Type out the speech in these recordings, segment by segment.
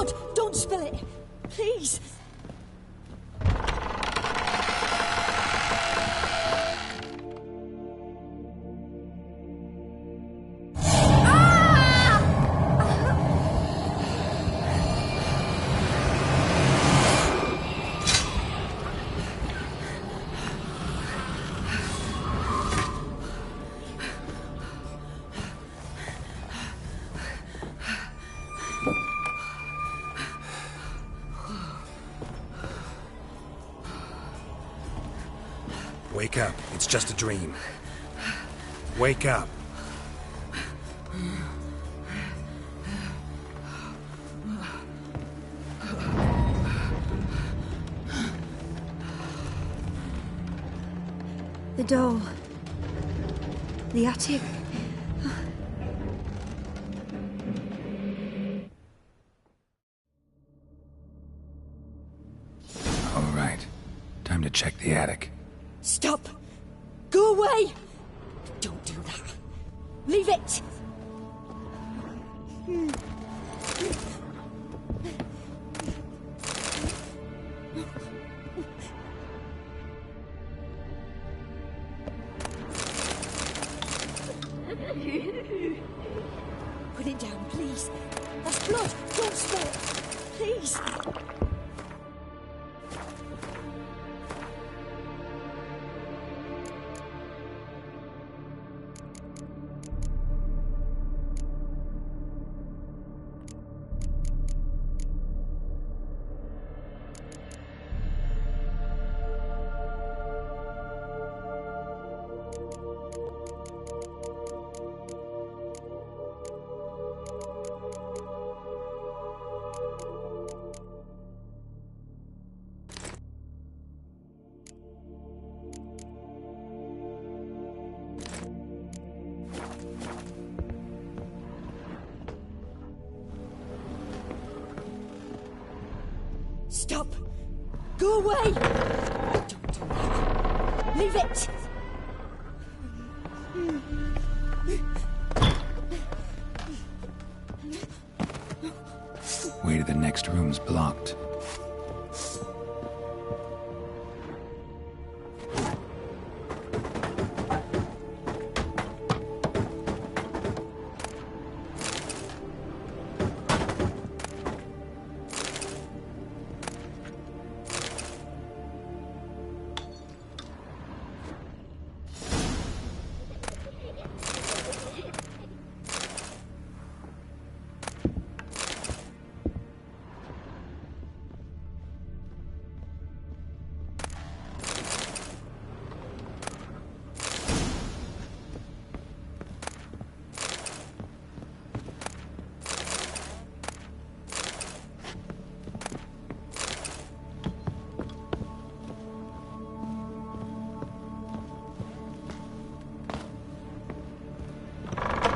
blood! Don't spill it! Please! Wake up. It's just a dream. Wake up. The door. The attic. All right. Time to check the attic. Stop! Go away! Don't do that. Leave it! Put it down, please. That's blood. Don't spill it. Please. Stop! Go away! Don't do that. Leave it! Way to the next room's blocked.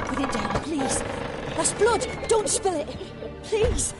Put it down, please. That's blood. Don't spill it. Please.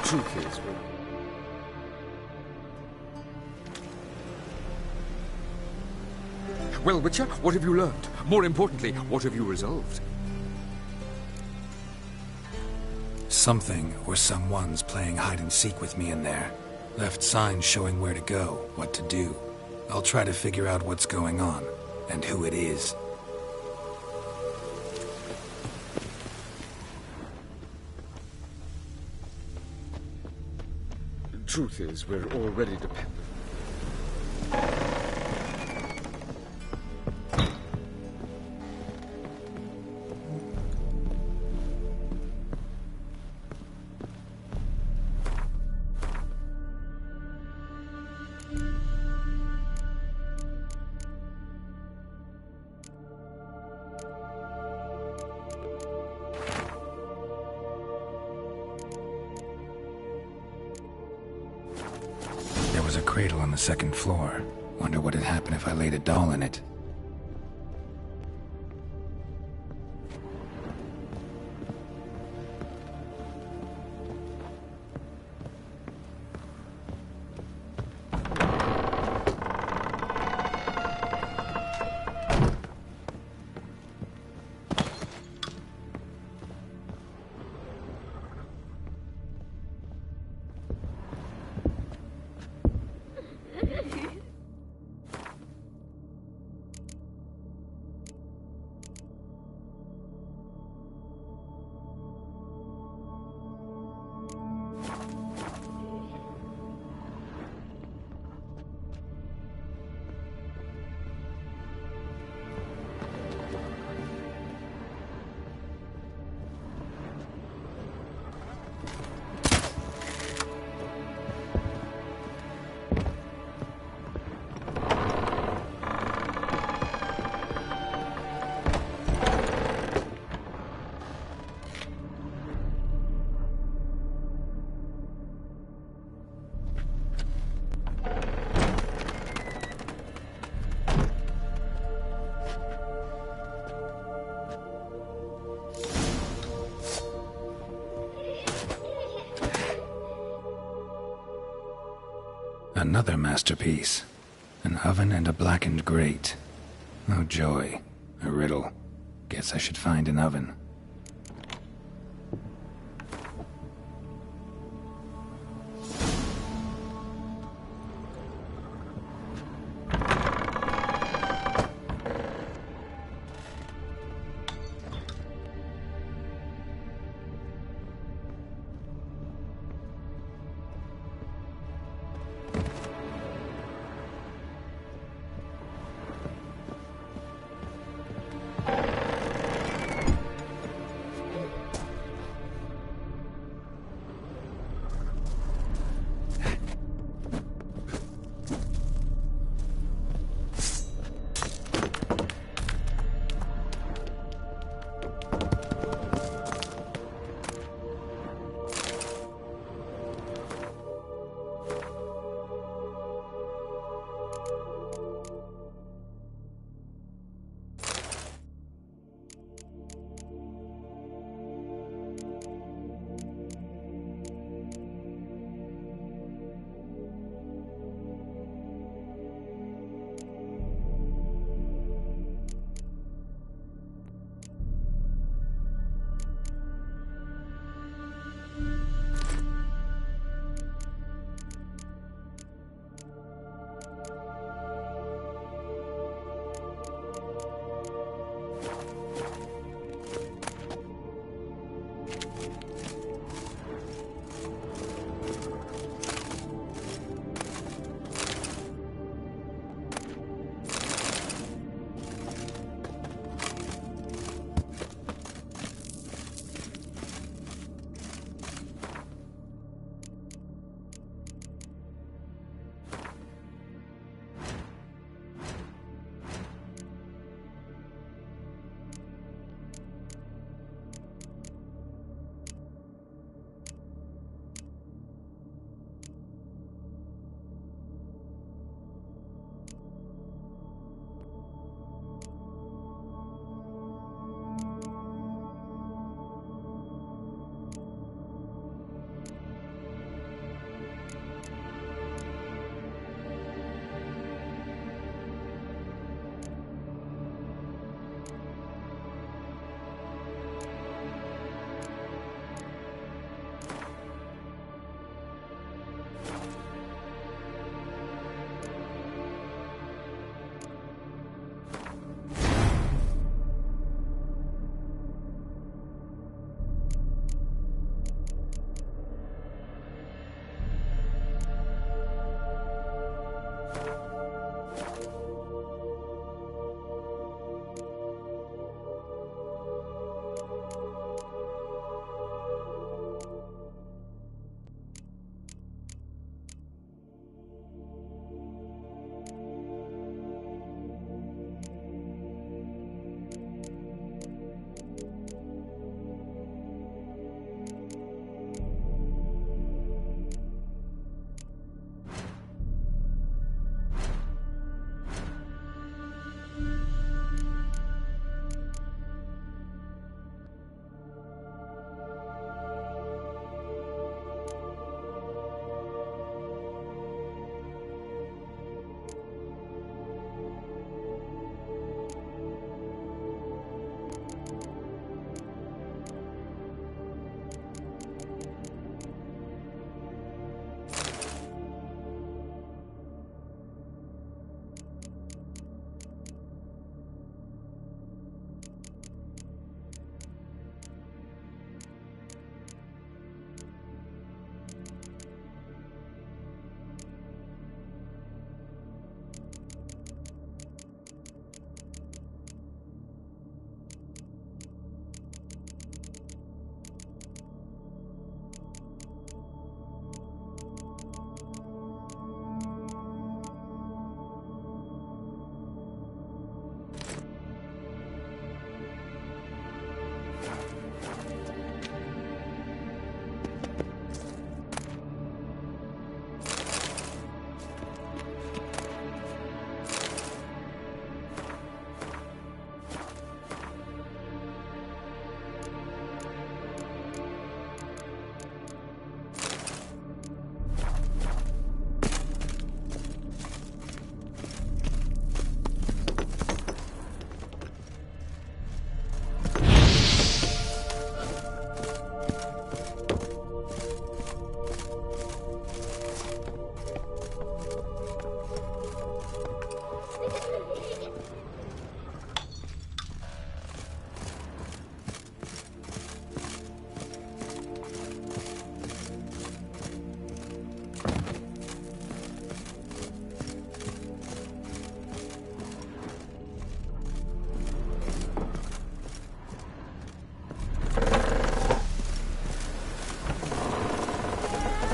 Truth is, well, Witcher, what have you learned? More importantly, what have you resolved? Something or someone's playing hide-and-seek with me in there. Left signs showing where to go, what to do. I'll try to figure out what's going on, and who it is. Truth is, we're already dependent. There was a cradle on the second floor. Wonder what had happened if I laid a doll in it. Another masterpiece. An oven and a blackened grate. Oh joy. A riddle. Guess I should find an oven.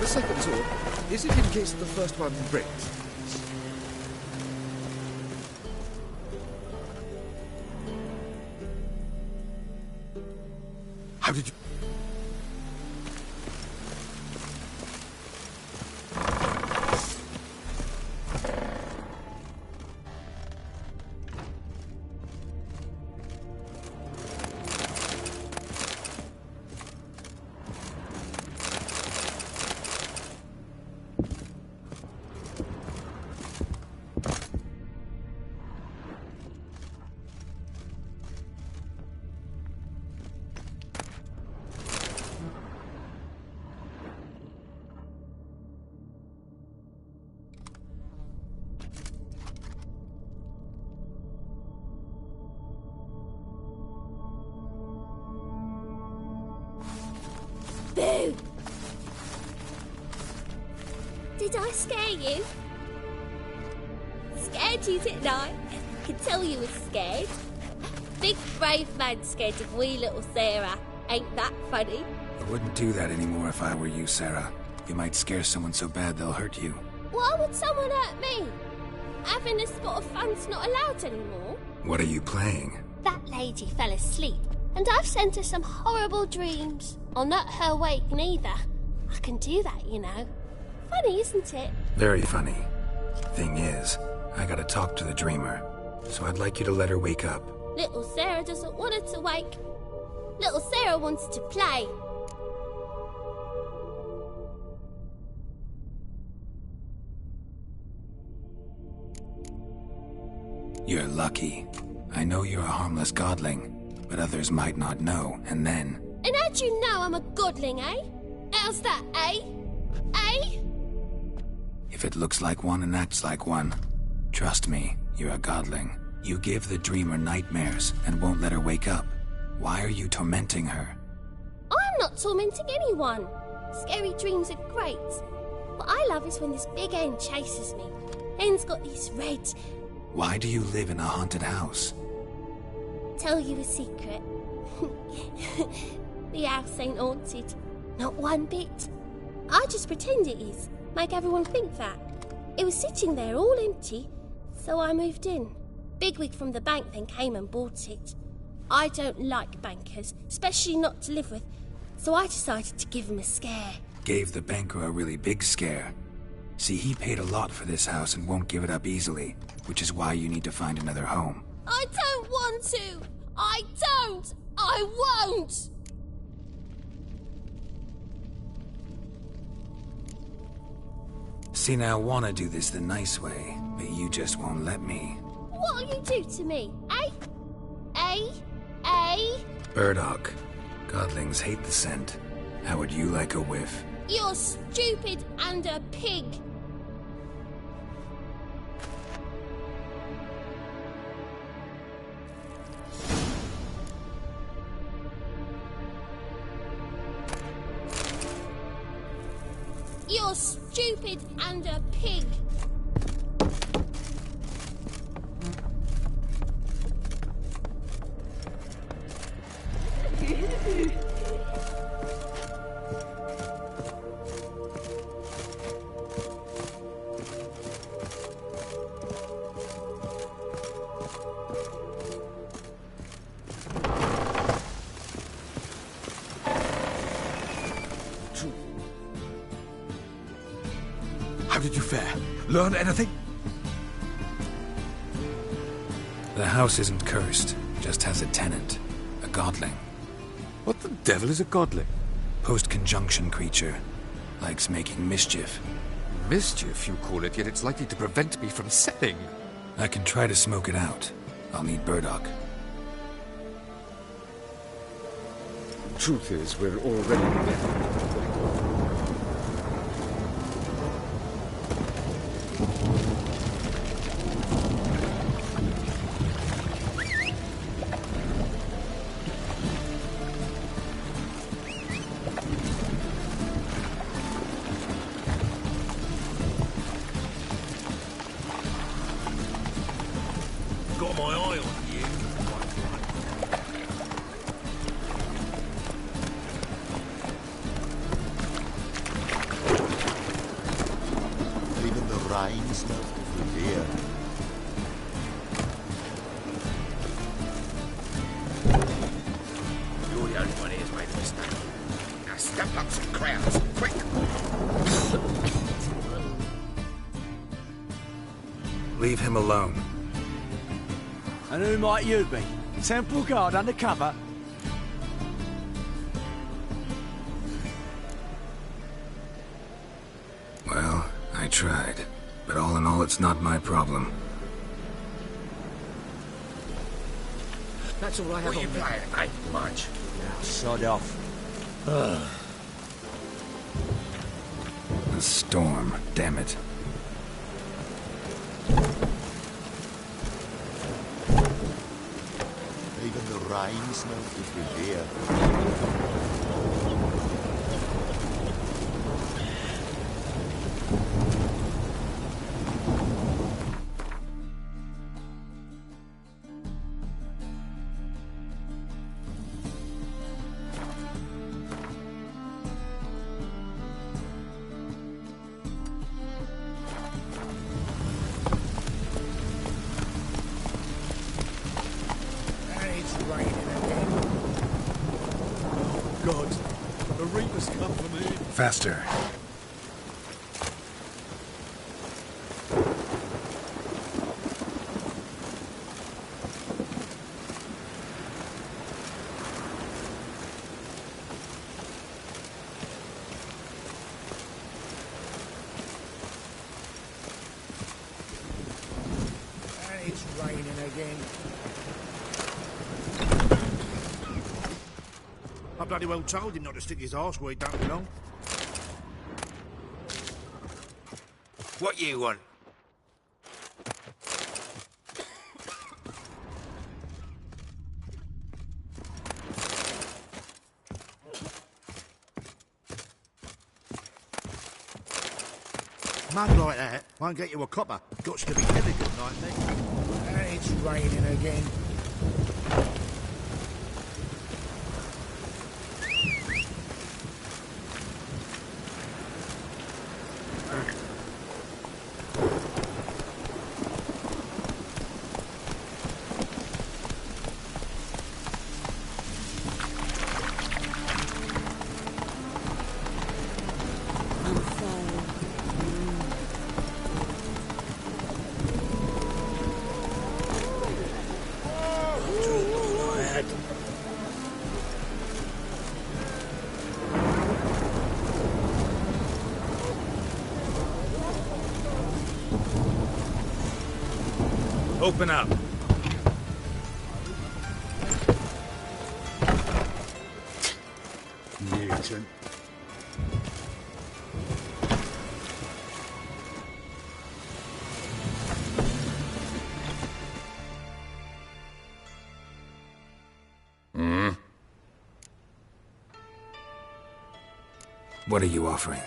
second sword, is it in case the first one breaks? How did you... Boo! Did I scare you? Scared you, didn't I? I could tell you were scared. Big brave man scared of wee little Sarah. Ain't that funny? I wouldn't do that anymore if I were you, Sarah. You might scare someone so bad they'll hurt you. Why would someone hurt me? Having a spot of fun's not allowed anymore. What are you playing? That lady fell asleep, and I've sent her some horrible dreams. I'll not her wake neither. I can do that, you know. Funny, isn't it? Very funny. Thing is, I gotta talk to the dreamer, so I'd like you to let her wake up. Little Sarah doesn't want her to wake. Little Sarah wants to play. You're lucky. I know you're a harmless godling, but others might not know, and then... And how'd you know I'm a godling, eh? How's that, eh? Eh? If it looks like one and acts like one, trust me, you're a godling. You give the dreamer nightmares and won't let her wake up. Why are you tormenting her? I'm not tormenting anyone. Scary dreams are great. What I love is when this big hen chases me. Hen's got these red... Why do you live in a haunted house? Tell you a secret. The house ain't haunted. Not one bit. I just pretend it is. Make everyone think that. It was sitting there all empty, so I moved in. Bigwig from the bank then came and bought it. I don't like bankers, especially not to live with, so I decided to give him a scare. Gave the banker a really big scare. See, he paid a lot for this house and won't give it up easily, which is why you need to find another home. I don't want to! I don't! I won't! See, now I want to do this the nice way, but you just won't let me. What'll you do to me, eh? Eh? Eh? Burdock. Godlings hate the scent. How would you like a whiff? You're stupid and a pig. You're stupid and a pig. How did you fare? Learn anything? The house isn't cursed, just has a tenant. A godling. What the devil is a godling? Post-conjunction creature. Likes making mischief. Mischief, you call it, yet it's likely to prevent me from selling. I can try to smoke it out. I'll need Burdock. Truth is, we're already... Got my eye on you. Rhines noch für dir. You're the only one here's made a mistake. Now stump up some crowds, quick! Leave him alone. And who might you be? Temple Guard undercover? Well, I tried. But all in all, it's not my problem. That's all I have What are you on me. playing, mate? Much. Now, sod off. The storm, damn it. Even the Rhines noch für dir. It's raining again. God, the Reapers come for me. Faster. It's raining again. I bloody well told him not to stick his arse where he don't belong. What you want? Mud like that won't get you a copper. Got to be elegant like me. It's raining again. Open up. Newton. What are you offering?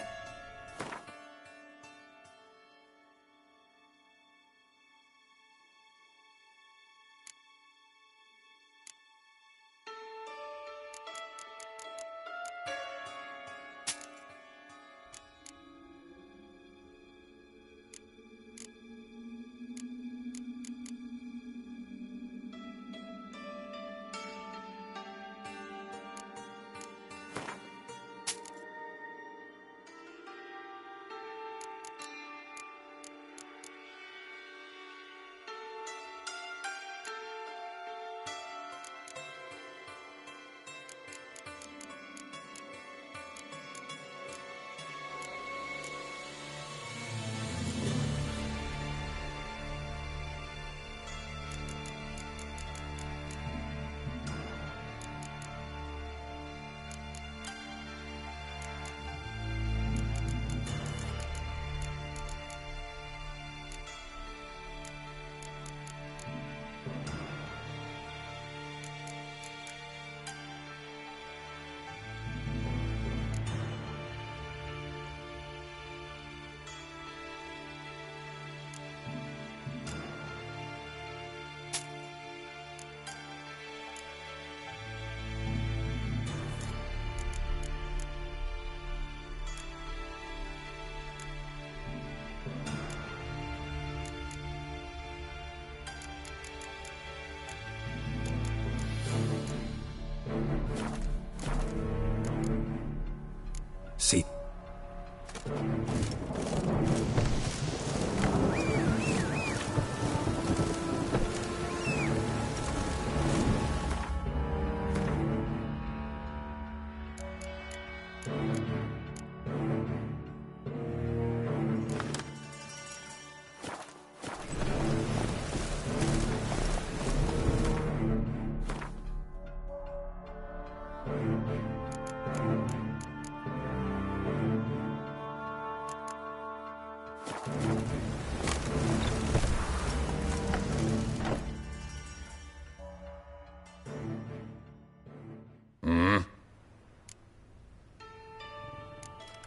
See.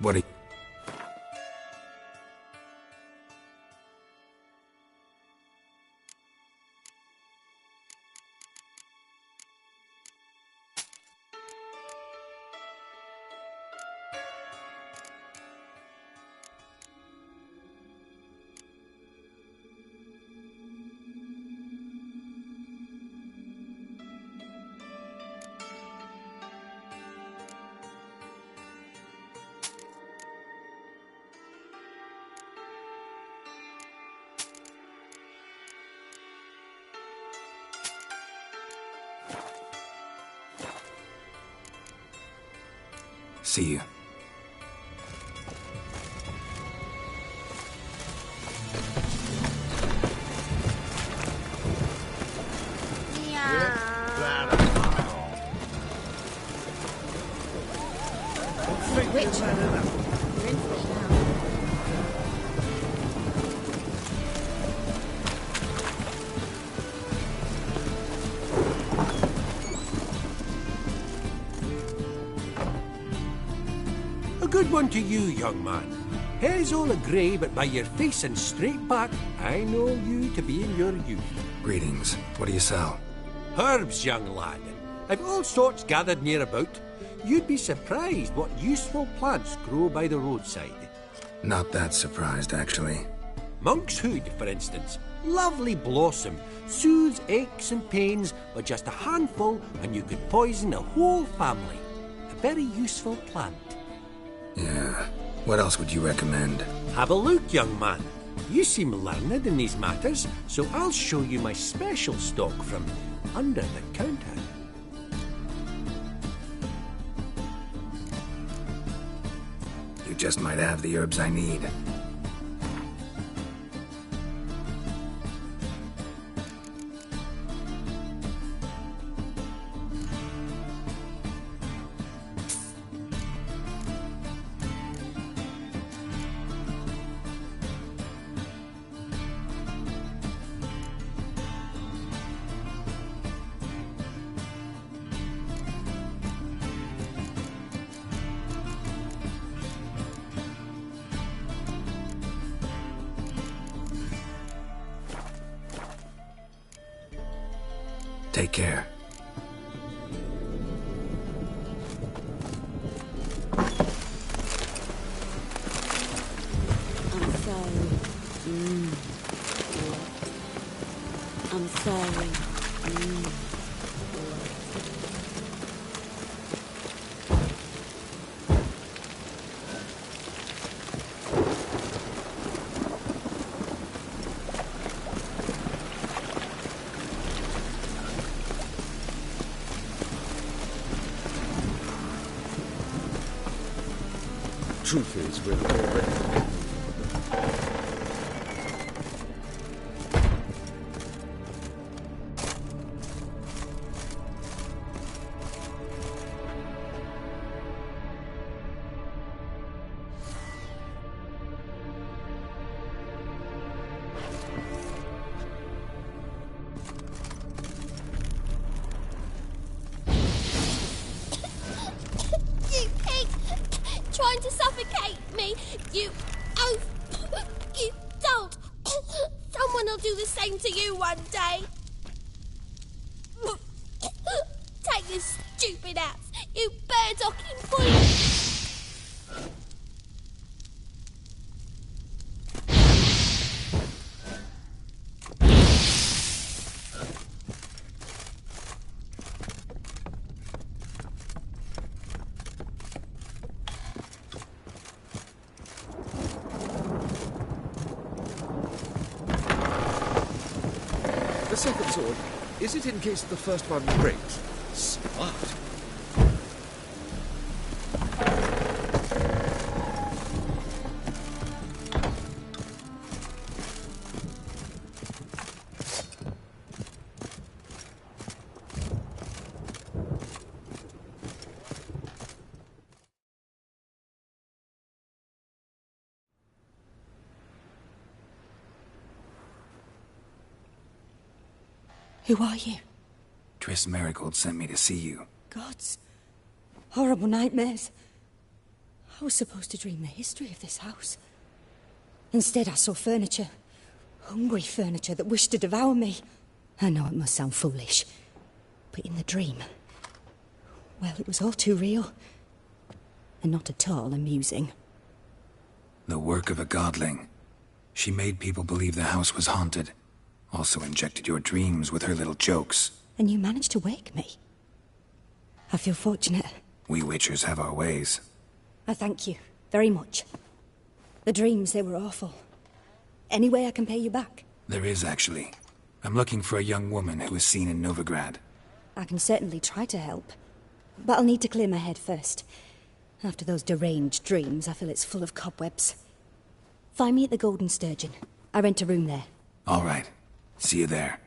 What are you... See you. A good one to you, young man. Hair's all a grey, but by your face and straight back, I know you to be in your youth. Greetings. What do you sell? Herbs, young lad. I've all sorts gathered near about. You'd be surprised what useful plants grow by the roadside. Not that surprised, actually. Monk's hood, for instance. Lovely blossom. Soothes aches and pains, but just a handful and you could poison a whole family. A very useful plant. Yeah. What else would you recommend? Have a look, young man. You seem learned in these matters, so I'll show you my special stock from under the counter. You just might have the herbs I need. Take care. I'm sorry. I'm sorry. Truth is, we're already... You pig! Trying to suffocate me! You oaf! You dolt! Someone will do the same to you one day! Take this stupid axe, you bird-docking fool! second sword. Is it in case the first one breaks? Smart. Who are you? Triss Merigold sent me to see you. Gods. Horrible nightmares. I was supposed to dream the history of this house. Instead, I saw furniture. Hungry furniture that wished to devour me. I know it must sound foolish, but in the dream, well, it was all too real. And not at all amusing. The work of a godling. She made people believe the house was haunted. Also injected your dreams with her little jokes. And you managed to wake me. I feel fortunate. We Witchers have our ways. I thank you very much. The dreams, they were awful. Any way I can pay you back? There is, actually. I'm looking for a young woman who was seen in Novigrad. I can certainly try to help. But I'll need to clear my head first. After those deranged dreams, I feel it's full of cobwebs. Find me at the Golden Sturgeon. I rent a room there. All right. See you there.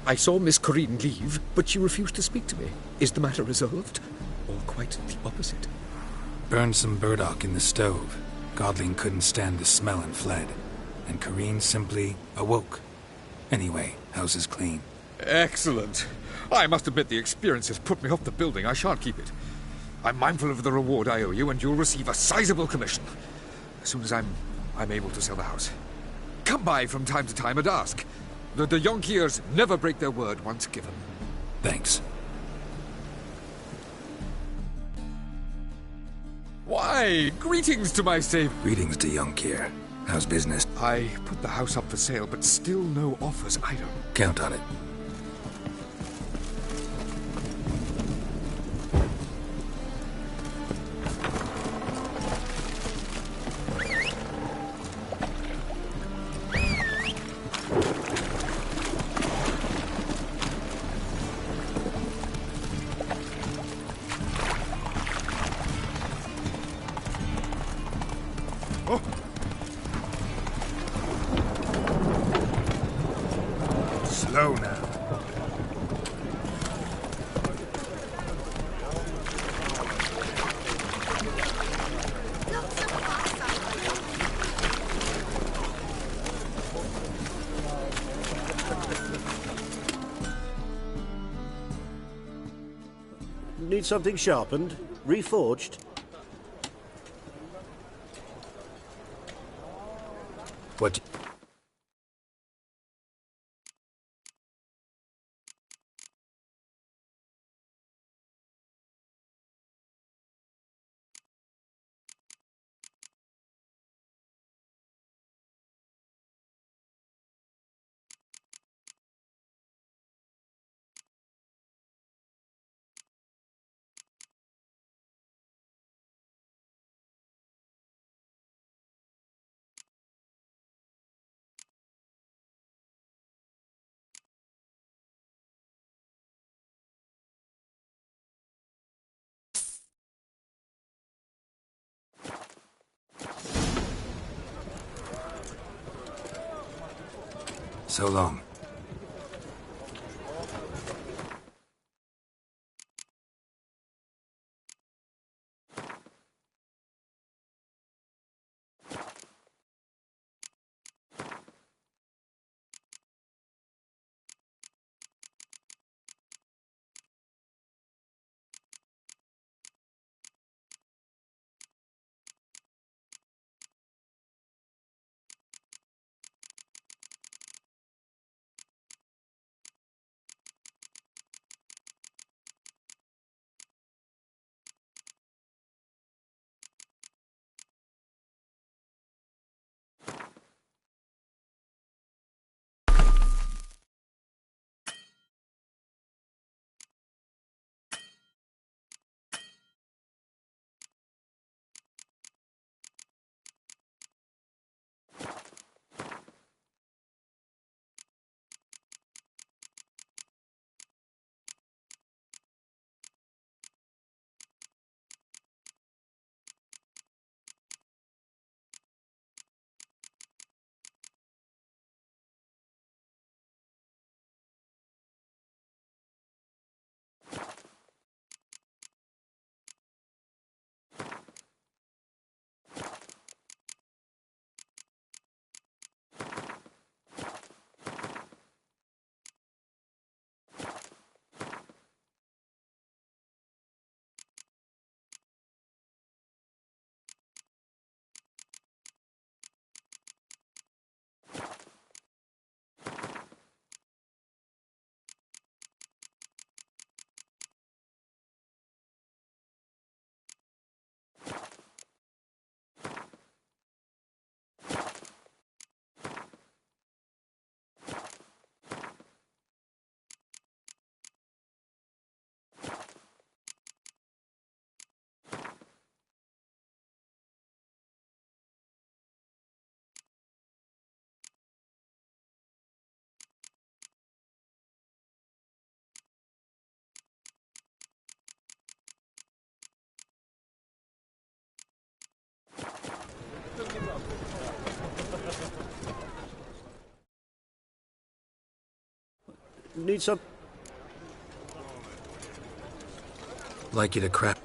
I saw Miss Corinne leave, but she refused to speak to me. Is the matter resolved? Or quite the opposite? Burned some burdock in the stove. Godling couldn't stand the smell and fled. And Corinne simply awoke. Anyway, house is clean. Excellent. I must admit the experience has put me off the building. I shan't keep it. I'm mindful of the reward I owe you, and you'll receive a sizable commission. As soon as I'm able to sell the house. Come by from time to time and ask. The de Jonkiers never break their word once given. Thanks. Why, greetings to my safe... Greetings to Jonkier. How's business? I put the house up for sale, but still no offers either. Count on it. Slow now. Need something sharpened? Reforged? What... So long. Need some... Like you to crap.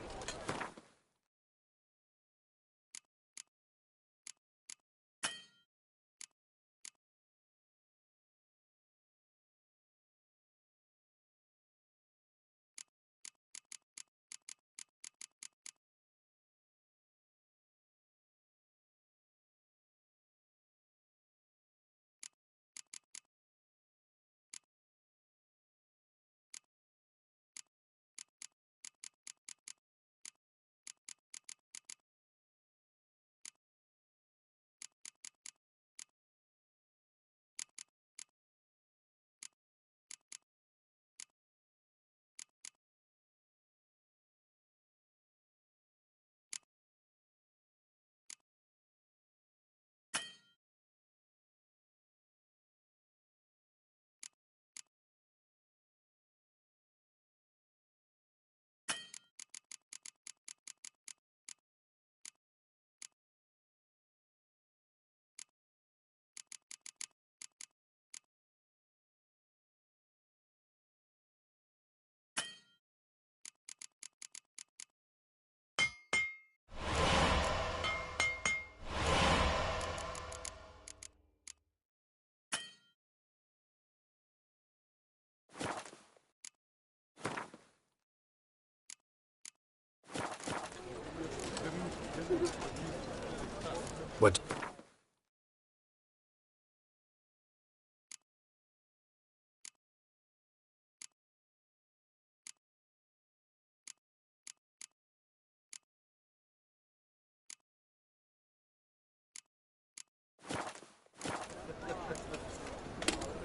What?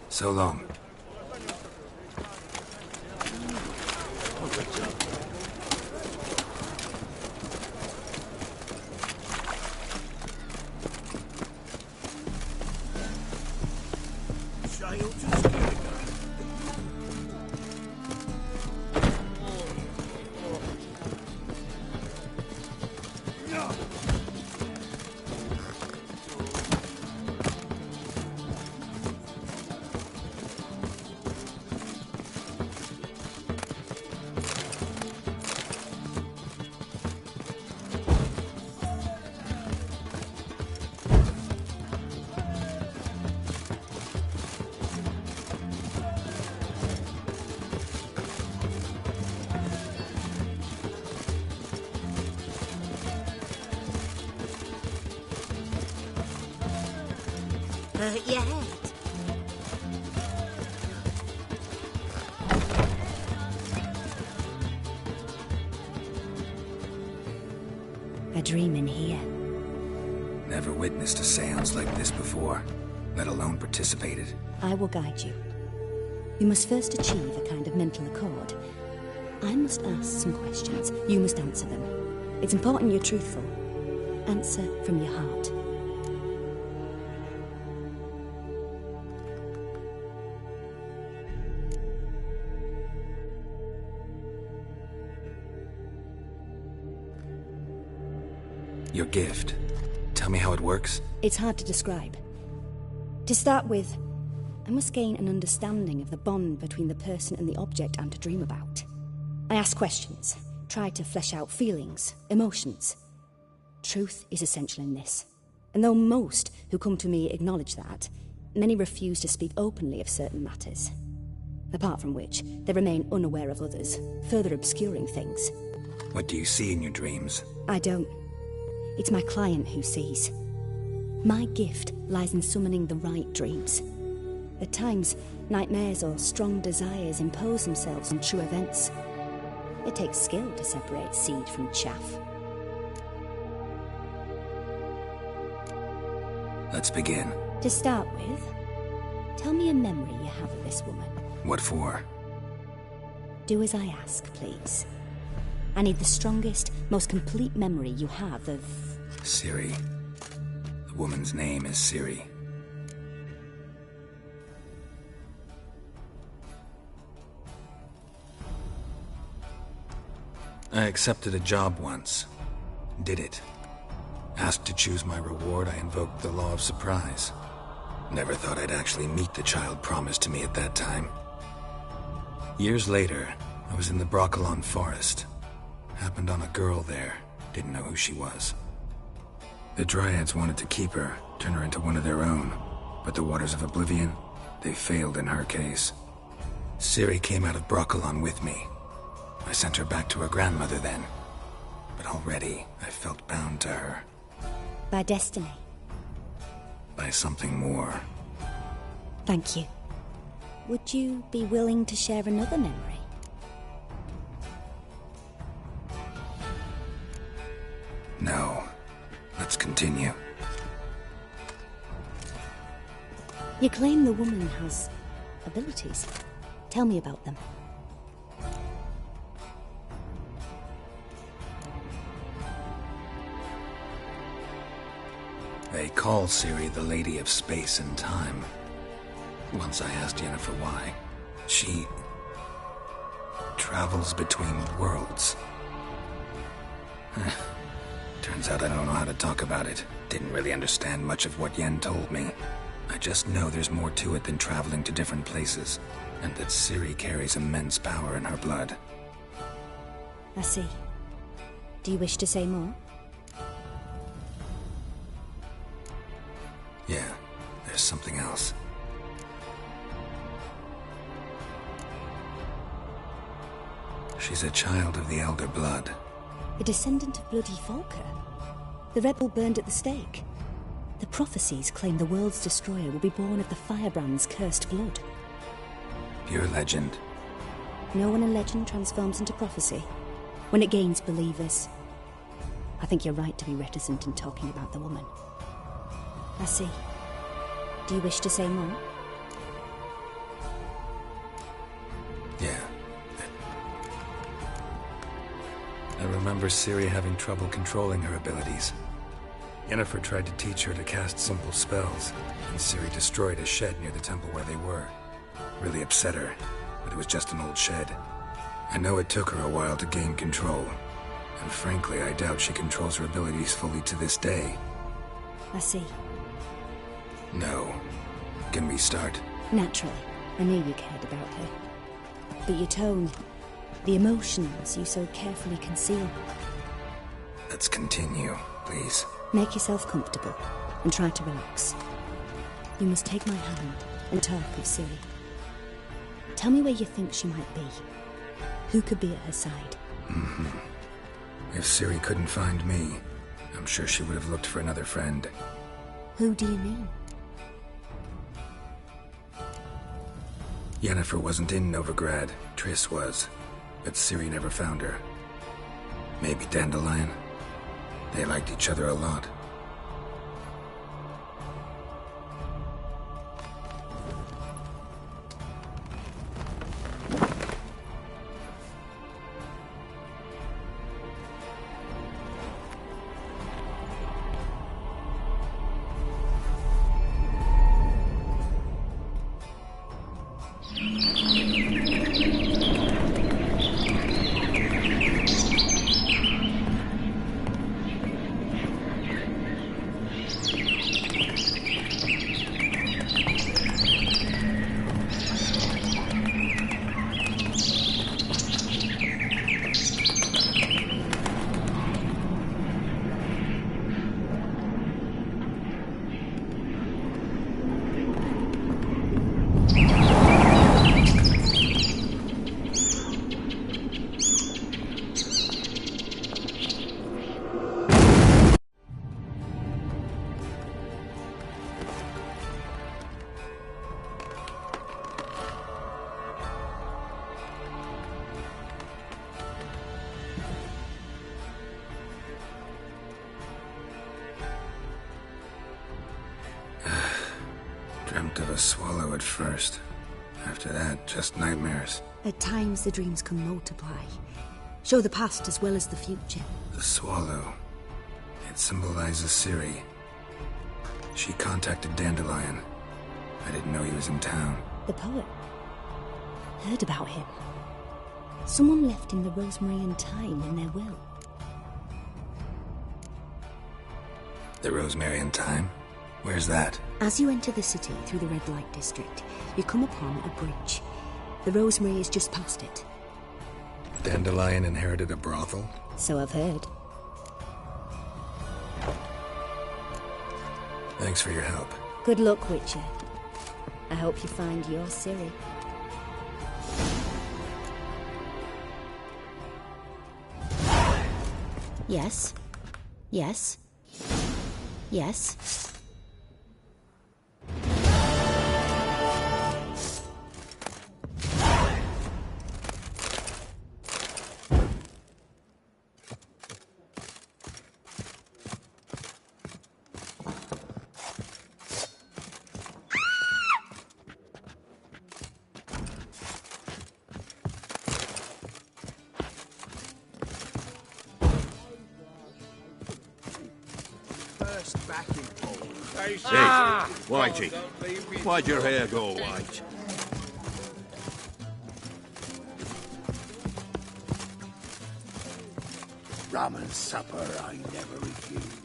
So long. Hurt your head. A dream in here. Never witnessed a seance like this before, let alone participated. I will guide you. You must first achieve a kind of mental accord. I must ask some questions. You must answer them. It's important you're truthful. Answer from your heart. Your gift. Tell me how it works. It's hard to describe. To start with, I must gain an understanding of the bond between the person and the object I'm to dream about. I ask questions, try to flesh out feelings, emotions. Truth is essential in this. And though most who come to me acknowledge that, many refuse to speak openly of certain matters. Apart from which, they remain unaware of others, further obscuring things. What do you see in your dreams? I don't. It's my client who sees. My gift lies in summoning the right dreams. At times, nightmares or strong desires impose themselves on true events. It takes skill to separate seed from chaff. Let's begin. To start with, tell me a memory you have of this woman. What for? Do as I ask, please. I need the strongest, most complete memory you have of... Ciri. The woman's name is Ciri. I accepted a job once. Did it. Asked to choose my reward, I invoked the law of surprise. Never thought I'd actually meet the child promised to me at that time. Years later, I was in the Brokilon Forest. Happened on a girl there. Didn't know who she was. The Dryads wanted to keep her, turn her into one of their own. But the Waters of Oblivion, they failed in her case. Ciri came out of Brokilon with me. I sent her back to her grandmother then. But already, I felt bound to her. By destiny. By something more. Thank you. Would you be willing to share another memory? No. Let's continue. You claim the woman has abilities. Tell me about them. They call Ciri the Lady of Space and Time. Once I asked Yennefer why. She travels between worlds. Turns out I don't know how to talk about it. Didn't really understand much of what Yen told me. I just know there's more to it than traveling to different places, and that Ciri carries immense power in her blood. I see. Do you wish to say more? Yeah, there's something else. She's a child of the Elder Blood. A descendant of bloody Volker. The rebel burned at the stake. The prophecies claim the world's destroyer will be born of the Firebrand's cursed blood. Pure legend. Know when a legend transforms into prophecy? When it gains believers. I think you're right to be reticent in talking about the woman. I see. Do you wish to say more? Yeah. I remember Ciri having trouble controlling her abilities. Yennefer tried to teach her to cast simple spells, and Ciri destroyed a shed near the temple where they were. Really upset her, but it was just an old shed. I know it took her a while to gain control, and frankly, I doubt she controls her abilities fully to this day. I see. No. Can we start? Naturally. I knew you cared about her. But your tone, the emotions you so carefully conceal. Let's continue, please. Make yourself comfortable and try to relax. You must take my hand and talk of Ciri. Tell me where you think she might be. Who could be at her side? If Ciri couldn't find me, I'm sure she would have looked for another friend. Who do you mean? Yennefer wasn't in Novigrad. Triss was. But Ciri never found her. Maybe Dandelion? They liked each other a lot. Dreamt of a swallow at first. After that, just nightmares. At times the dreams can multiply. Show the past as well as the future. The swallow. It symbolizes Ciri. She contacted Dandelion. I didn't know he was in town. The poet. Heard about him. Someone left him the Rosemary and Thyme in their will. The Rosemary and Thyme? Where's that? As you enter the city through the red light district, you come upon a bridge. The Rosemary is just past it. Dandelion inherited a brothel? So I've heard. Thanks for your help. Good luck, Witcher. I hope you find your Ciri. Yes. Yes. Yes. Hey, Whitey, why'd your hair go white? Rum and supper I never refuse.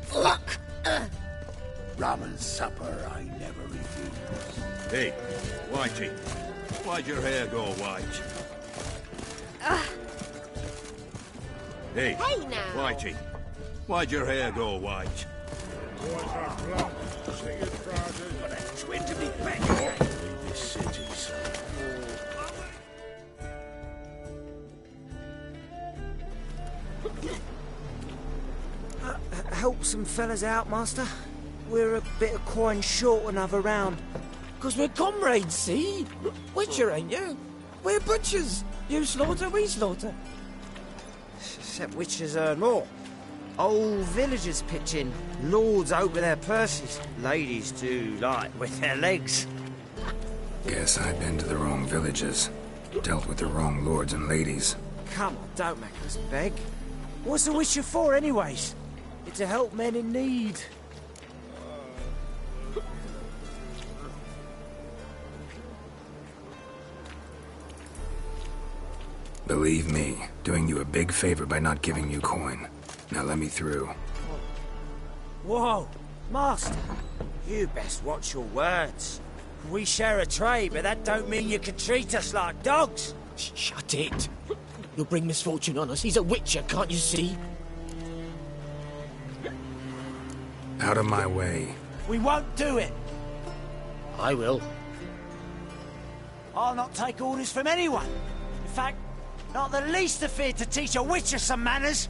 Fuck! Rum and supper I never refuse. Hey, Whitey, why'd your hair go white? Hey, now. Whitey, why'd your hair go white? Twin to be back again. Leave this city, son. Help some fellas out, Master. We're a bit of coin short another round. 'Cause we're comrades, see? Witcher, ain't you? We're butchers. You slaughter, we slaughter. Except witchers earn more. Old villagers pitch in. Lords open their purses. Ladies do like with their legs. Guess I've been to the wrong villages. Dealt with the wrong lords and ladies. Come on, don't make us beg. What's a witcher for, anyways? It's to help men in need. Believe me, doing you a big favor by not giving you coin. Now let me through. Whoa, Master. You best watch your words. We share a trade, but that don't mean you can treat us like dogs. Shut it. You'll bring misfortune on us. He's a witcher, can't you see? Out of my way. We won't do it. I will. I'll not take orders from anyone. In fact, not the least afeard to teach a witcher some manners.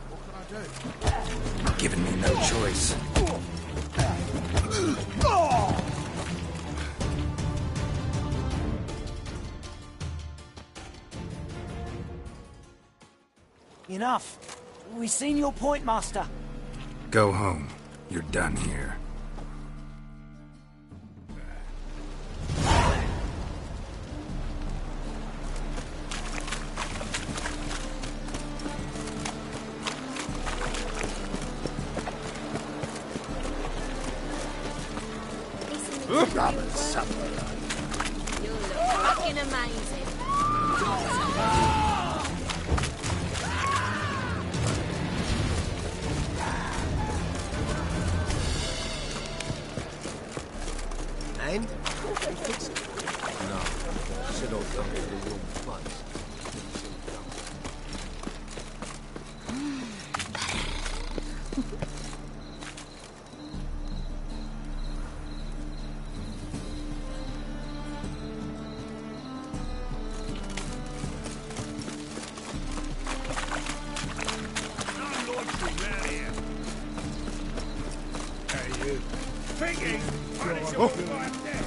What can I do? Giving me no choice. Enough. We've seen your point, Master. Go home. You're done here. Rum and supper. You look fucking amazing. And? Fix it. No. Said I'll come to the wrong place.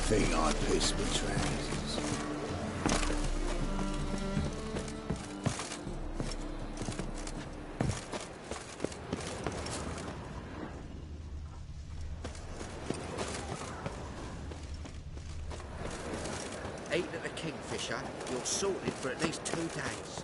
Think I piss my trousers. Eat at the Kingfisher, you're sorted for at least 2 days.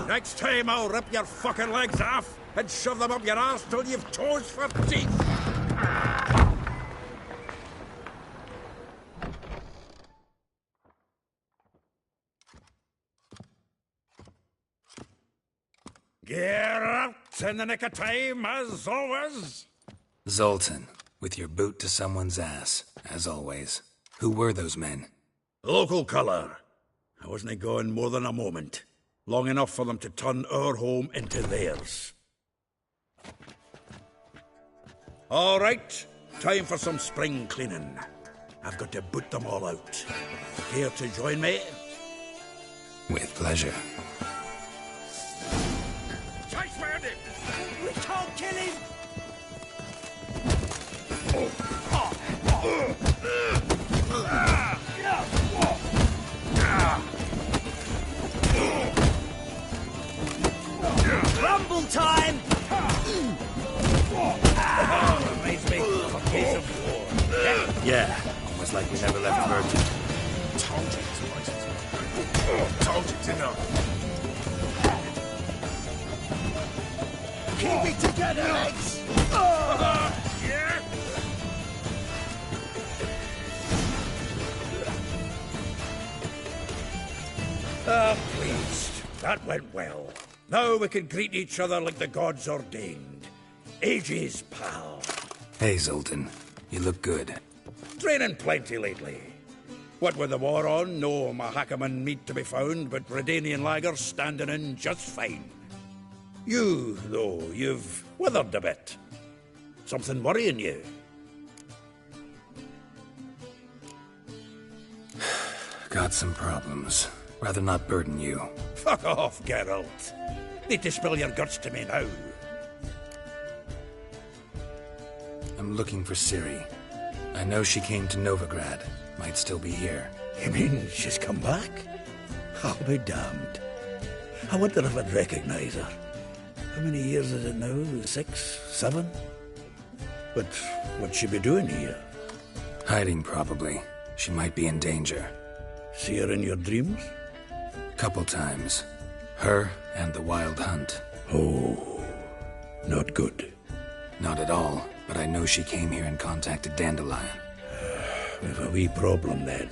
Next time I'll rip your fucking legs off and shove them up your arse till you've toes for teeth. Get out in the nick of time, as always. Zoltan, with your boot to someone's ass, as always. Who were those men? Local colour. I wasn't gone more than a moment. Long enough for them to turn our home into theirs. All right, time for some spring cleaning. I've got to boot them all out. Care to join me? With pleasure. Chase round him! We can't kill him! Rumble time! Reminds me of a case of war. Yeah, almost like we never left Virgin. Told you twice. Told you to know. Keep it together, lads! Yeah? Pleased. That went well. Now we can greet each other like the gods ordained. Ages, pal. Hey, Zoltan. You look good. Training plenty lately. What with the war on, no Mahakaman meat to be found, but Redanian lagers standing in just fine. You, though, you've withered a bit. Something worrying you? Got some problems. Rather not burden you. Fuck off, Geralt. Need to spill your guts to me now. I'm looking for Ciri. I know she came to Novigrad. Might still be here. You mean she's come back? I'll be damned. I wonder if I'd recognize her. How many years is it now? 6, 7? But what'd she be doing here? Hiding, probably. She might be in danger. See her in your dreams? Couple times. Her and the Wild Hunt. Oh, not good. Not at all, but I know she came here and contacted Dandelion. We've a wee problem then.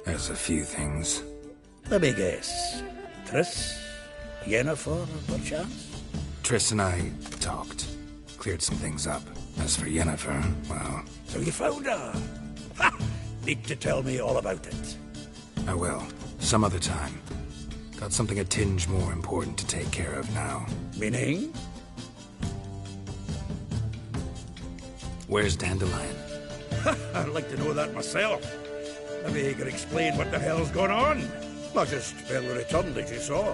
There's a few things. Let me guess. Triss? Yennefer, perchance? Triss and I talked. Cleared some things up. As for Yennefer, well... So you found her? Ha! Need to tell me all about it. I will. Some other time. Got something a tinge more important to take care of now. Meaning? Where's Dandelion? I'd like to know that myself. Maybe he could explain what the hell's going on. Not just barely returned, as you saw.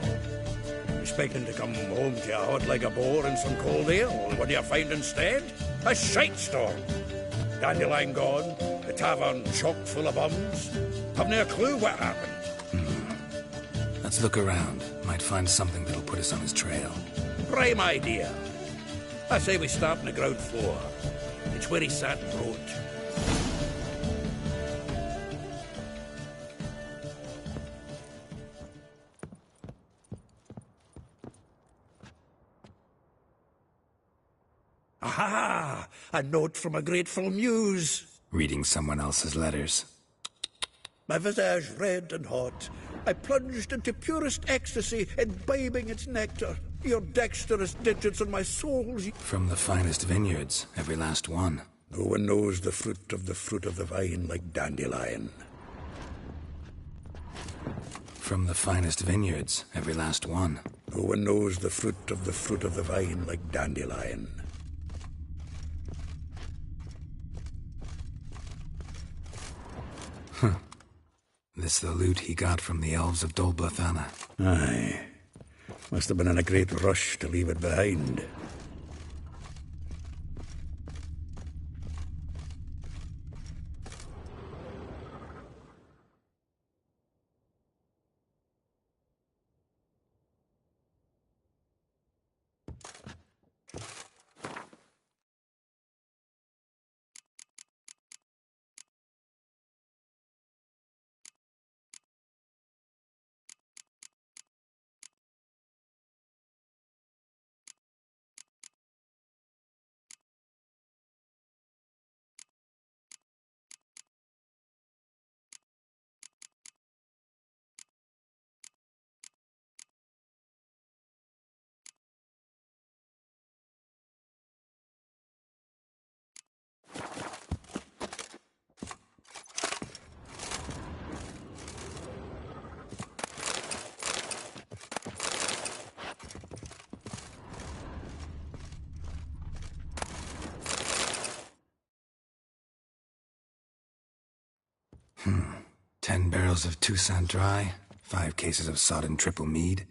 Expecting to come home to a hot like a boar and some cold ale. What do you find instead? A shite storm. Dandelion gone, the tavern chock full of bums. Haven't a clue what happened. Let's look around. Might find something that'll put us on his trail. Prime idea. I say we start on the ground floor. It's where he sat and wrote. Aha! A note from a grateful muse. Reading someone else's letters. My visage red and hot, I plunged into purest ecstasy, imbibing its nectar. Your dexterous digits on my soul's... From the finest vineyards, every last one. No one knows the fruit of the vine like Dandelion. From the finest vineyards, every last one. No one knows the fruit of the vine like Dandelion. Huh. This the loot he got from the elves of Dol Blathanna. Aye. Must have been in a great rush to leave it behind. 10 barrels of Toussaint Dry, 5 cases of sodden triple mead.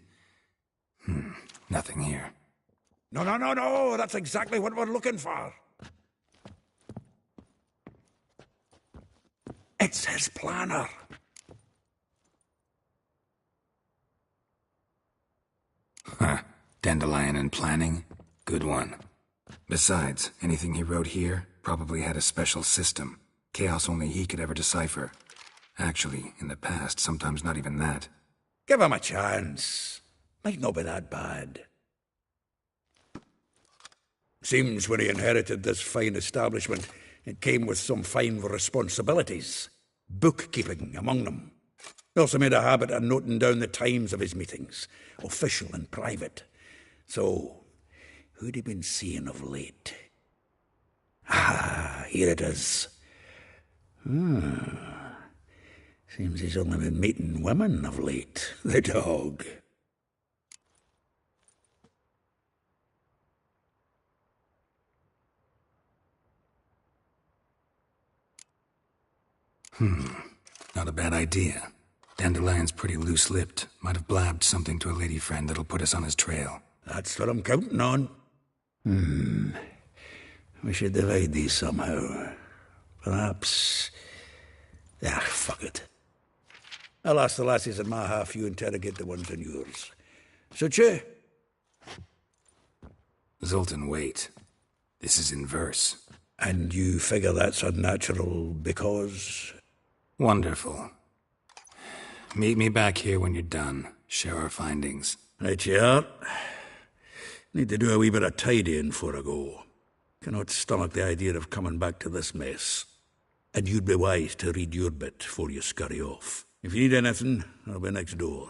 Nothing here. No, that's exactly what we're looking for. It's his planner. Huh. Dandelion and planning? Good one. Besides, anything he wrote here probably had a special system. Chaos only he could ever decipher. Actually, in the past, sometimes not even that. Give him a chance. Might not be that bad. Seems when he inherited this fine establishment, it came with some fine responsibilities. Bookkeeping among them. He also made a habit of noting down the times of his meetings, official and private. So, who'd he been seeing of late? Ah, here it is. Seems he's only been meeting women of late, the dog. Not a bad idea. Dandelion's pretty loose-lipped. Might have blabbed something to a lady friend that'll put us on his trail. That's what I'm counting on. We should divide these somehow. Perhaps... fuck it. I'll ask the lassies in my half, you interrogate the ones in yours. Suit you? Zoltan, wait. This is in verse. And you figure that's unnatural because... Wonderful. Meet me back here when you're done. Share our findings. Right you are. Need to do a wee bit of tidying before I go. Cannot stomach the idea of coming back to this mess. And you'd be wise to read your bit before you scurry off. If you need anything, I'll be next door.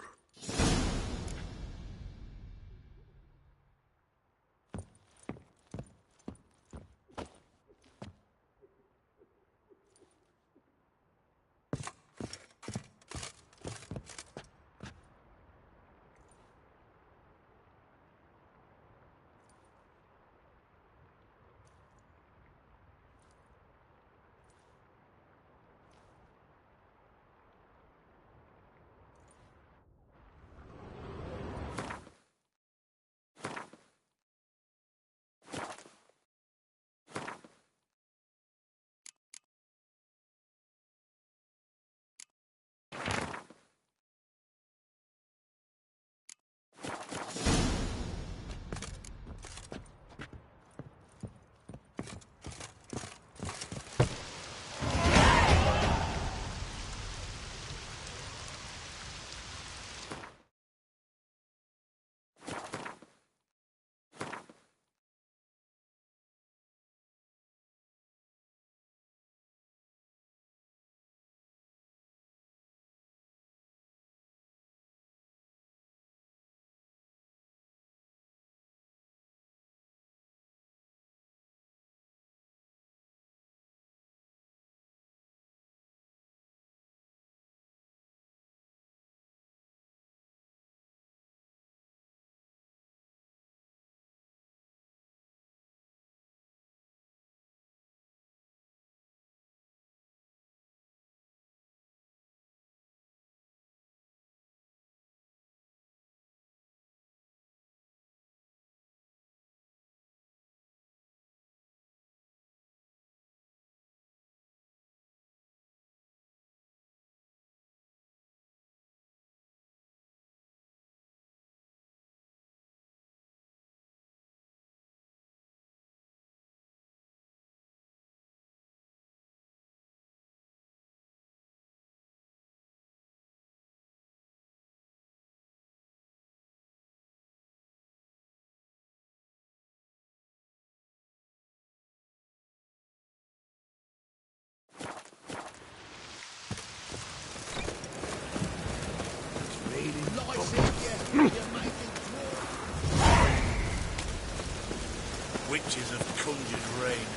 Witches have conjured rain.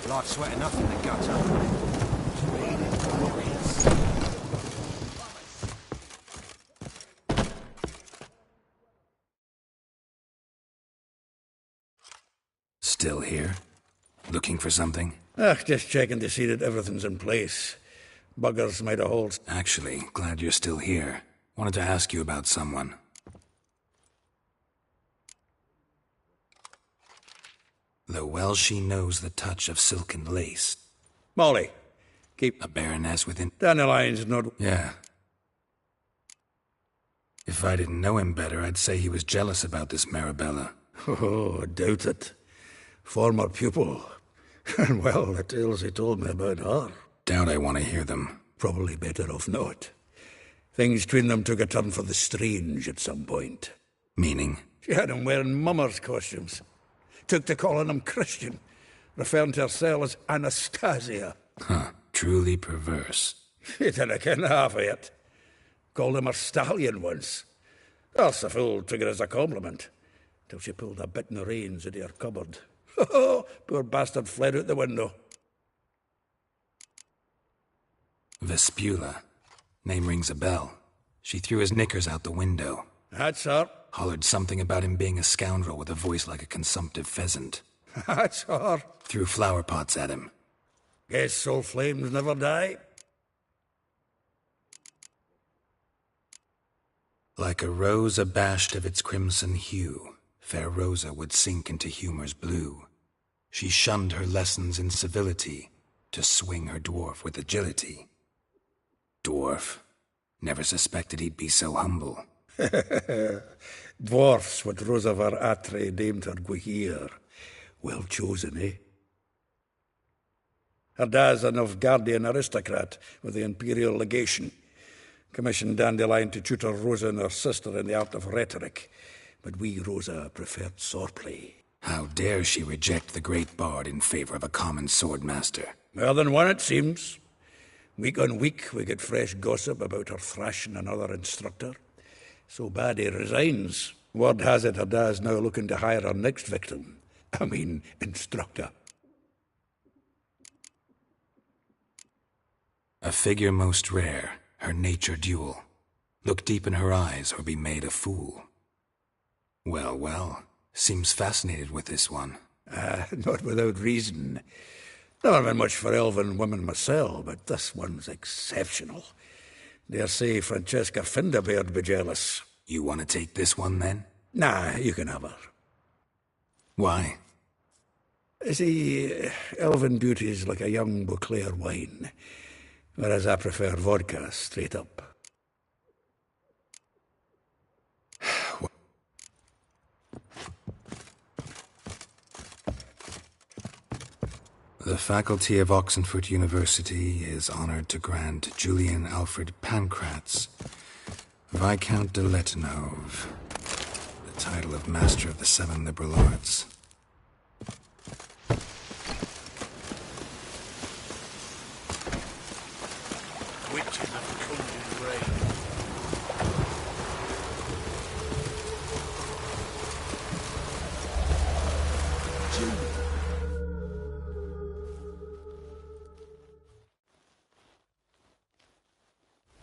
Life sweat enough in the gutter. Still here? Looking for something? Just checking to see that everything's in place. Buggers might have hold. Actually, glad you're still here. Wanted to ask you about someone. Though well she knows the touch of silken lace. Molly, keep... A baroness within... Dandelion's not... Yeah. If I didn't know him better, I'd say he was jealous about this Marabella. Oh, I doubt it. Former pupil. And well, the tales he told me about her. Doubt I want to hear them. Probably better off not. Things between them took a turn for the strange at some point. Meaning? She had him wearing mummers' costumes. Took to calling him Christian, referring to herself as Anastasia. Huh. Truly perverse. She didn't ken half of it. Called him a stallion once. Else the fool took it as a compliment, till she pulled a bit in the reins out of her cupboard. Oh, poor bastard fled out the window. Vespula. Name rings a bell. She threw his knickers out the window. That's her. Hollered something about him being a scoundrel with a voice like a consumptive pheasant. That's her. Threw flower pots at him. Guess soul flames never die. Like a rose abashed of its crimson hue, fair Rosa would sink into humor's blue. She shunned her lessons in civility, to swing her dwarf with agility. Dwarf. Never suspected he'd be so humble. Dwarfs, what Rosa var Atre deemed her Guihir. Well chosen, eh? Her dad's a Novgardian aristocrat with the Imperial Legation. Commissioned Dandelion to tutor Rosa and her sister in the art of rhetoric. But we, Rosa, preferred swordplay. How dare she reject the great bard in favor of a common swordmaster? More than one, it seems. Week on week, we get fresh gossip about her thrashing another instructor. So bad he resigns. Word has it her dad's now looking to hire her next victim. I mean, instructor. A figure most rare, her nature dual. Look deep in her eyes or be made a fool. Well, well, seems fascinated with this one. Not without reason. Never been much for elven women myself, but this one's exceptional. Dare say Francesca Finderbeard be jealous. You want to take this one, then? Nah, you can have her. Why? See, elven beauty's like a young Beauclair wine, whereas I prefer vodka straight up. The faculty of Oxenford University is honored to grant Julian Alfred Pancratz, Viscount de Letonov, the title of Master of the Seven Liberal Arts. Witches of Conjured Rain.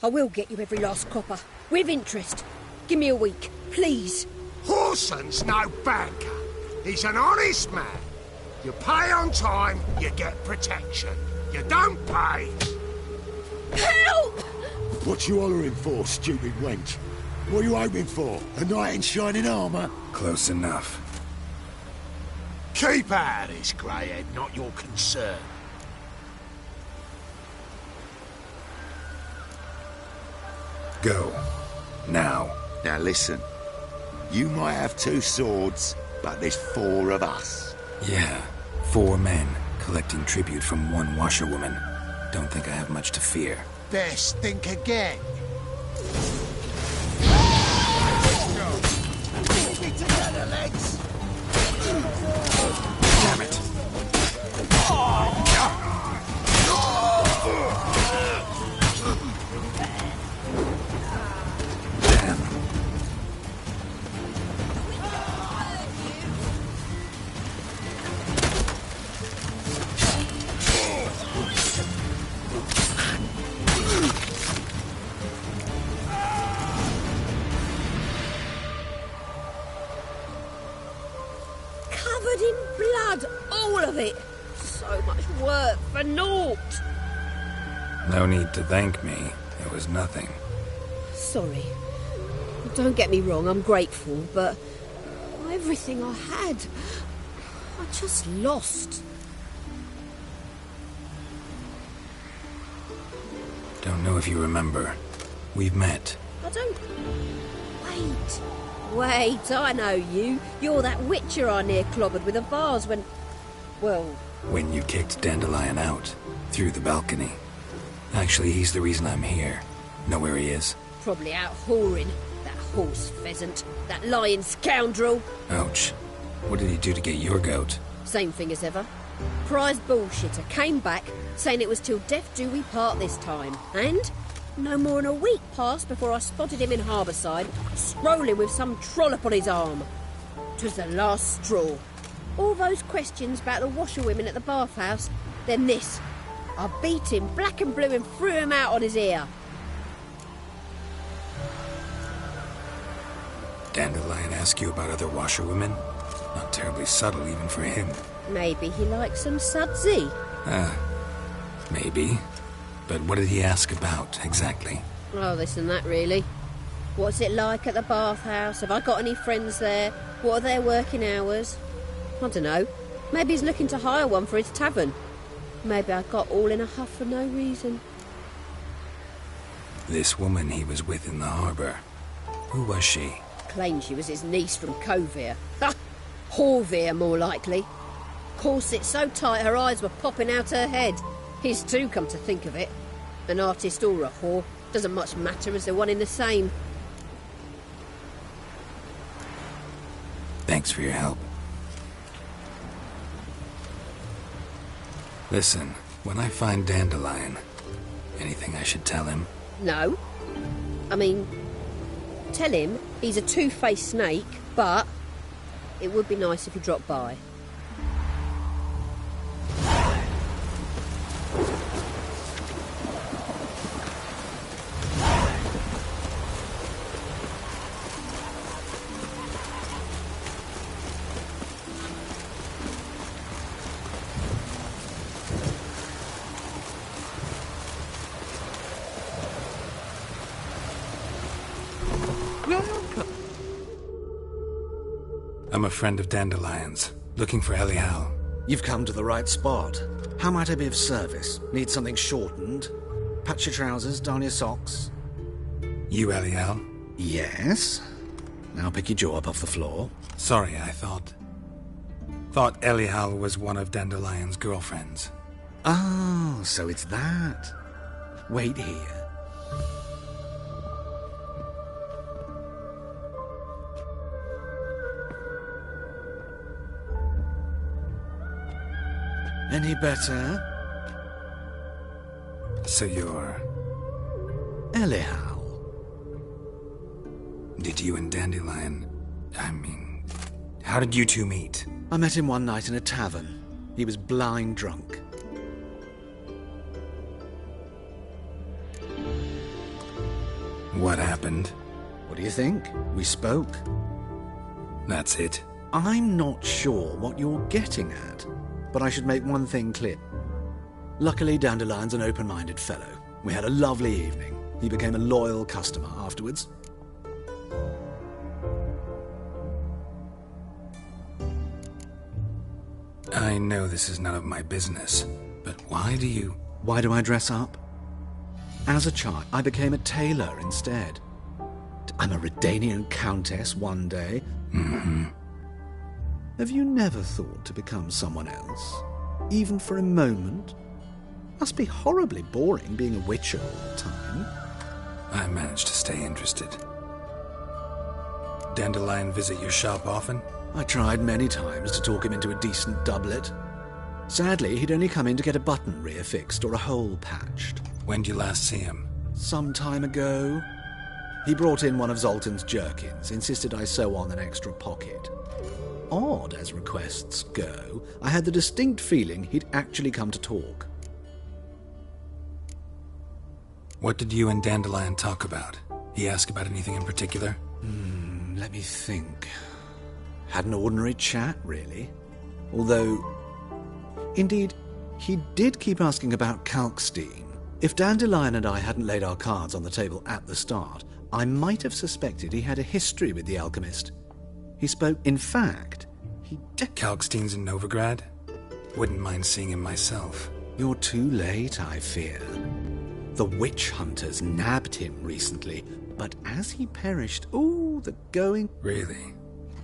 I will get you every last copper, with interest. Give me a week, please. Horson's no banker. He's an honest man. You pay on time, you get protection. You don't pay. Help! What you hollering for, stupid wench? What are you hoping for? A knight in shining armour? Close enough. Keep out of this, greyhead, not your concern. Go. Now. Now listen. You might have two swords, but there's four of us. Yeah, 4 men collecting tribute from one washerwoman. Don't think I have much to fear. Best think again. Keep it together, legs. Damn it. Covered in blood, all of it. So So much work for naught. No need to thank me. It was nothing. Sorry. Don't get me wrong, I'm grateful, but everything I had, I just lost. Don't know if you remember. We've met. I don't... Wait, I know you. You're that witcher I near clobbered with a vase when... Well... When you kicked Dandelion out. Through the balcony. Actually, he's the reason I'm here. Know where he is? Probably out whoring. That horse pheasant. That lying scoundrel. Ouch. What did he do to get your goat? Same thing as ever. Prize bullshitter came back, saying it was till death do we part this time. And no more than a week passed before I spotted him in Harbourside, strolling with some trollop on his arm. 'Twas the last straw. All those questions about the washerwomen at the bathhouse, then this. I beat him black and blue and threw him out on his ear. Dandelion ask you about other washerwomen? Not terribly subtle even for him. Maybe he likes some sudsy. Maybe. But what did he ask about, exactly? Oh, this and that, really. What's it like at the bathhouse? Have I got any friends there? What are their working hours? I don't know. Maybe he's looking to hire one for his tavern. Maybe I got all in a huff for no reason. This woman he was with in the harbour. Who was she? Claimed she was his niece from Kovir. Ha! Horvir, more likely. Corset so tight her eyes were popping out her head. His too, come to think of it. An artist or a whore. Doesn't much matter as they're one in the same. Thanks for your help. Listen, when I find Dandelion, anything I should tell him? No. I mean, tell him he's a two-faced snake, but it would be nice if he dropped by. I'm a friend of Dandelion's, looking for Elial. You've come to the right spot. How might I be of service? Need something shortened? Patch your trousers, darn your socks. You Elial? Yes. Now pick your jaw up off the floor. Sorry, I thought Elial was one of Dandelion's girlfriends. Oh, so it's that. Wait here. Any better? So you're... Elial. Did you and Dandelion... how did you two meet? I met him one night in a tavern. He was blind drunk. What happened? What do you think? We spoke. That's it? I'm not sure what you're getting at. But I should make one thing clear. Luckily, Dandelion's an open-minded fellow. We had a lovely evening. He became a loyal customer afterwards. I know this is none of my business, but why do you... Why do I dress up? As a child, I became a tailor instead. I'm a Redanian countess one day. Mm-hmm. Have you never thought to become someone else? Even for a moment? Must be horribly boring being a witcher all the time. I managed to stay interested. Dandelion visit your shop often? I tried many times to talk him into a decent doublet. Sadly, he'd only come in to get a button reaffixed or a hole patched. When did you last see him? Some time ago. He brought in one of Zoltan's jerkins, insisted I sew on an extra pocket. Odd as requests go, I had the distinct feeling he'd actually come to talk. What did you and Dandelion talk about? He asked about anything in particular? Let me think. Had an ordinary chat, really. Although, indeed, He did keep asking about Kalkstein. If Dandelion and I hadn't laid our cards on the table at the start, I might have suspected he had a history with the alchemist. He spoke, in fact, Kalkstein's in Novigrad? Wouldn't mind seeing him myself. You're too late, I fear. The witch hunters nabbed him recently, but as he perished, the going... Really?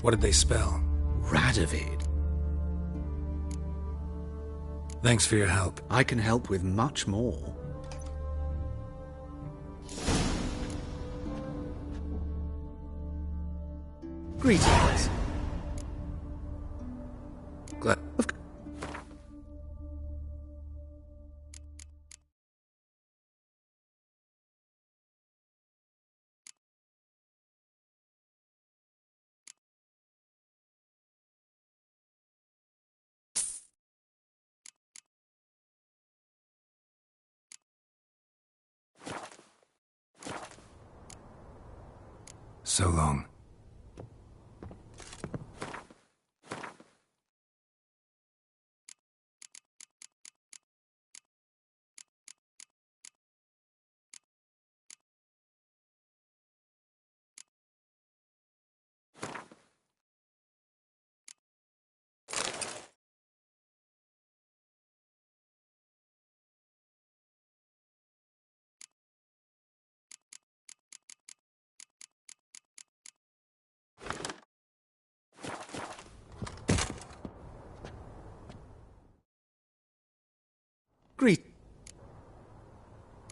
What did they spell? Radovid. Thanks for your help. I can help with much more. Greetings. Glad. So long.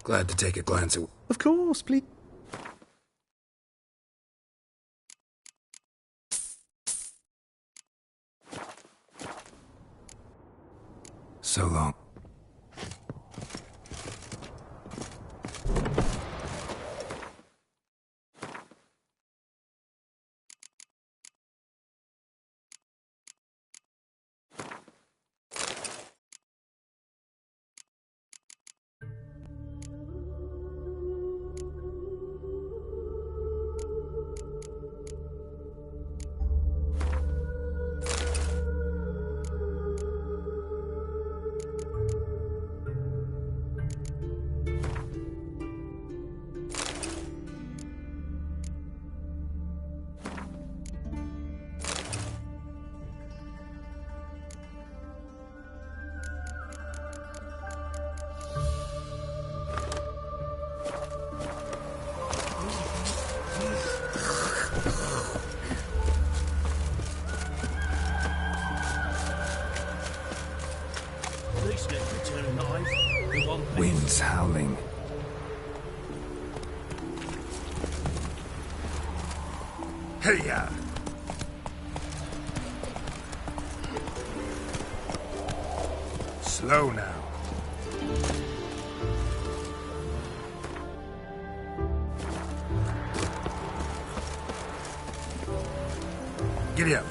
Glad to take a glance at... Of course, please. So long. Winds howling. Hey-ya! Slow now. Giddy up.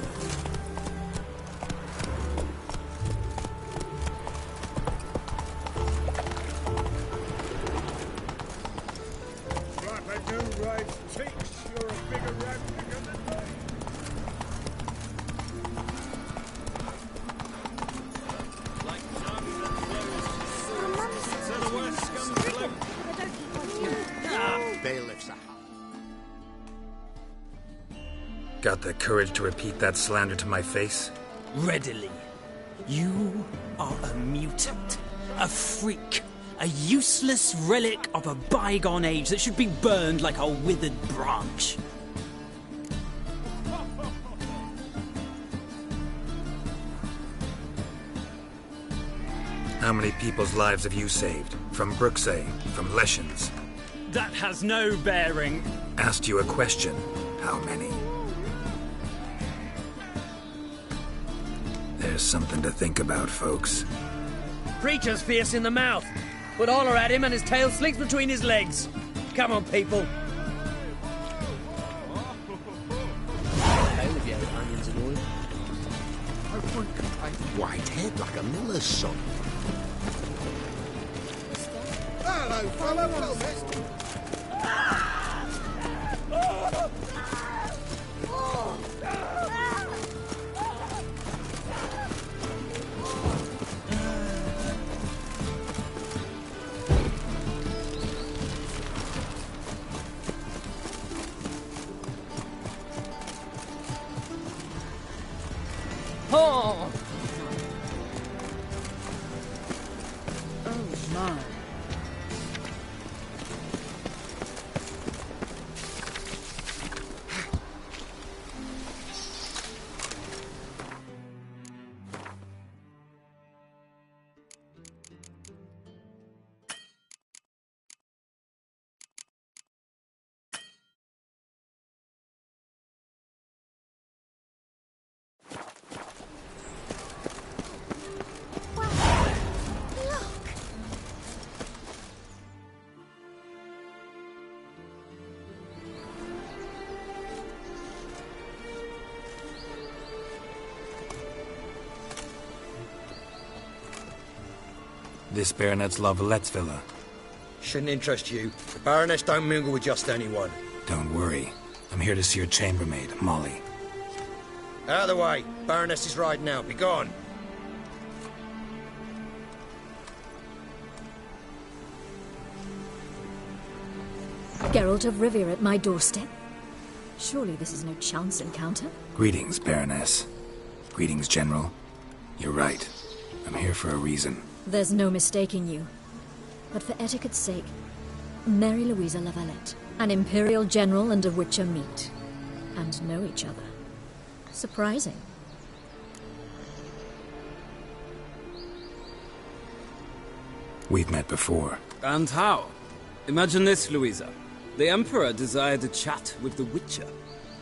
Got the courage to repeat that slander to my face? Readily. You are a mutant, a freak, a useless relic of a bygone age that should be burned like a withered branch. How many people's lives have you saved? From Bruxay, from Leshens? That has no bearing. Asked you a question. How many? There's something to think about, folks. Preacher's fierce in the mouth, but holler at him and his tail slinks between his legs. Come on, people. White head like a miller's son. Hello, fellow. Well, mister. Oh! Oh, my. This Baronet's La Vallette's villa. Shouldn't interest you. The Baroness don't mingle with just anyone. Don't worry. I'm here to see your chambermaid, Molly. Out of the way. Baroness is riding out. Be gone. Geralt of Rivia at my doorstep? Surely this is no chance encounter? Greetings, Baroness. Greetings, General. You're right. I'm here for a reason. There's no mistaking you. But for etiquette's sake, Mary Louisa La Valette, an Imperial General and a Witcher meet. And know each other. Surprising. We've met before. And how? Imagine this, Louisa. The Emperor desired a chat with the Witcher.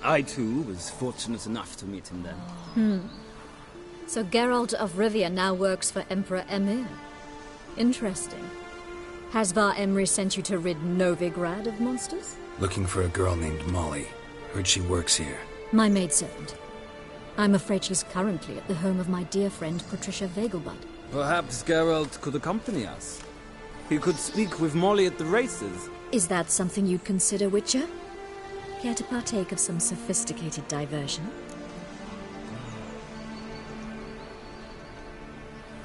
I, too, was fortunate enough to meet him then. So Geralt of Rivia now works for Emperor Emhyr. Interesting. Has Var Emry sent you to rid Novigrad of monsters? Looking for a girl named Molly. Heard she works here. My maidservant. I'm afraid she's currently at the home of my dear friend Patricia Vegelbud. Perhaps Geralt could accompany us. He could speak with Molly at the races. Is that something you'd consider, Witcher? Care to partake of some sophisticated diversion?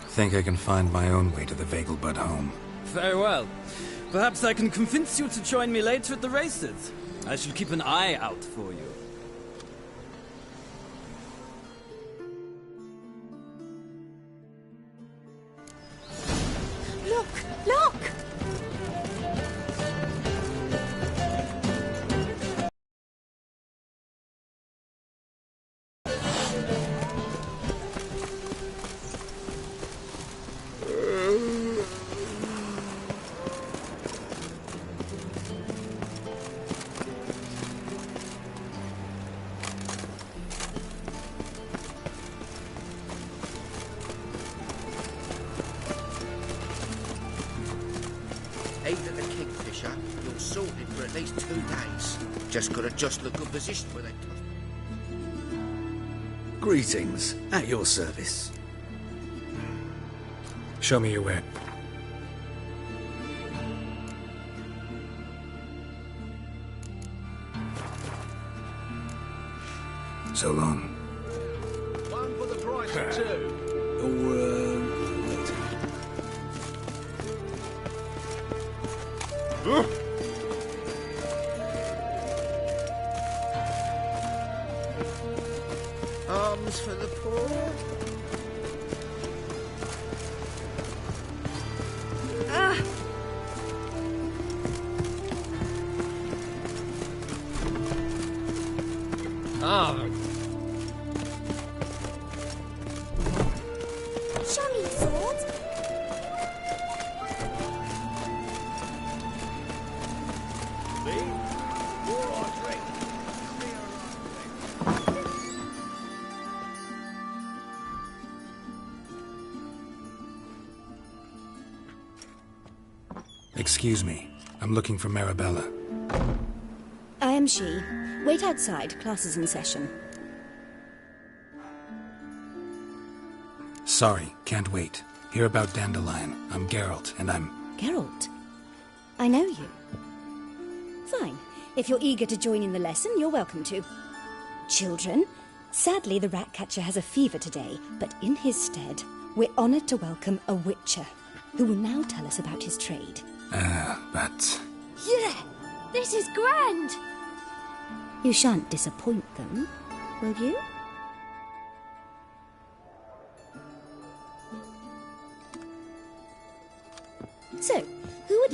Think I can find my own way to the Vegelbud home. Very well. Perhaps I can convince you to join me later at the races. I shall keep an eye out for you. Look! Look! Either the Kingfisher, you're sorted for at least 2 days. Just gotta jostle a good position where they toss. Greetings. At your service. Show me your way. So long. One for the price of 2. Arms for the poor. Show me your sword. Excuse me. I'm looking for Marabella. I am she. Wait outside. Class is in session. Sorry, can't wait. Hear about Dandelion. I'm Geralt, and I'm... Geralt? I know you. Fine. If you're eager to join in the lesson, you're welcome to. Children, sadly the Ratcatcher has a fever today, but in his stead, we're honoured to welcome a Witcher, who will now tell us about his trade. But... Yeah! This is grand! You shan't disappoint them, will you?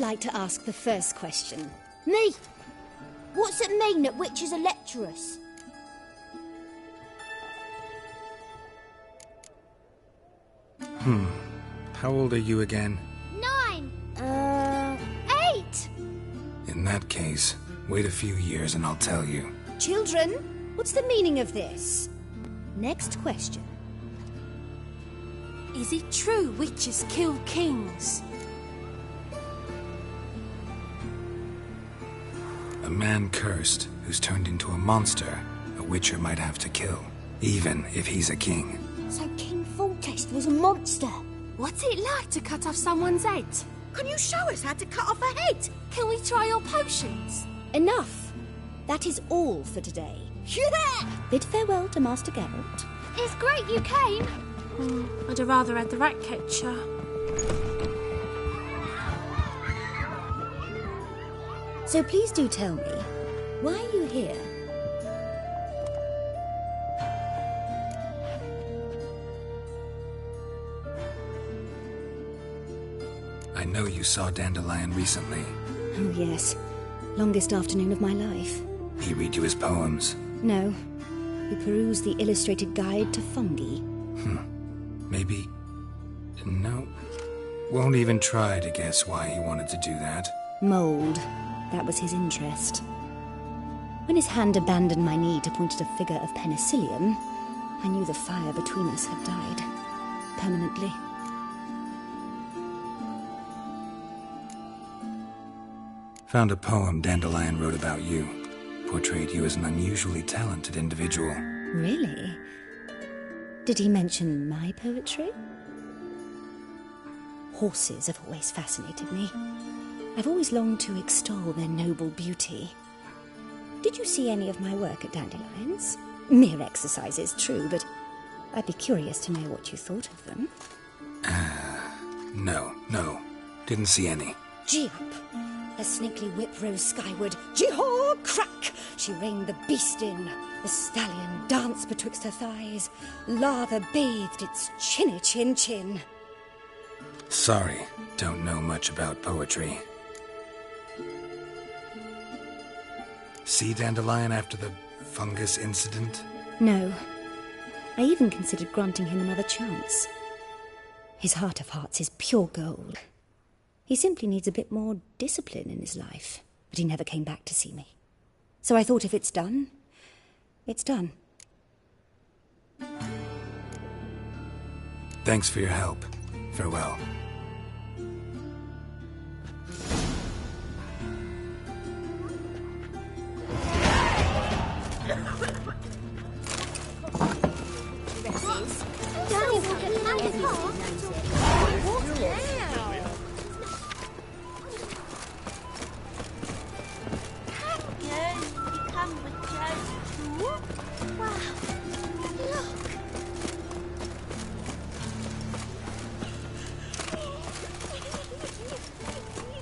like to ask the first question. Me? What's it mean that witches are lecturers? How old are you again? 9. 8. In that case, wait a few years and I'll tell you. Children, what's the meaning of this? Next question. Is it true witches kill kings? A man cursed who's turned into a monster, a witcher might have to kill, even if he's a king. So King Foltest was a monster. What's it like to cut off someone's head? Can you show us how to cut off a head? Can we try your potions? Enough. That is all for today. Yeah! Bid farewell to Master Geralt. It's great you came. I'd have rather had the rat catcher. So please do tell me, why are you here? I know you saw Dandelion recently. Oh yes, longest afternoon of my life. He read you his poems. No, we perused the illustrated guide to fungi. Maybe... No. Won't even try to guess why he wanted to do that. Mould. That was his interest. When his hand abandoned my knee to point at a figure of penicillium, I knew the fire between us had died. Permanently. Found a poem Dandelion wrote about you. Portrayed you as an unusually talented individual. Really? Did he mention my poetry? Horses have always fascinated me. I've always longed to extol their noble beauty. Did you see any of my work at Dandelions? Mere exercises, true, but I'd be curious to know what you thought of them. No. Didn't see any. Gee up! A snakely whip rose skyward. Gee-haw! Crack! She reined the beast in. The stallion danced betwixt her thighs. Lather bathed its chinny chin. Sorry, don't know much about poetry. See Dandelion after the fungus incident? No. I even considered granting him another chance. His heart of hearts is pure gold. He simply needs a bit more discipline in his life. But he never came back to see me. So I thought if it's done, it's done. Thanks for your help. Farewell.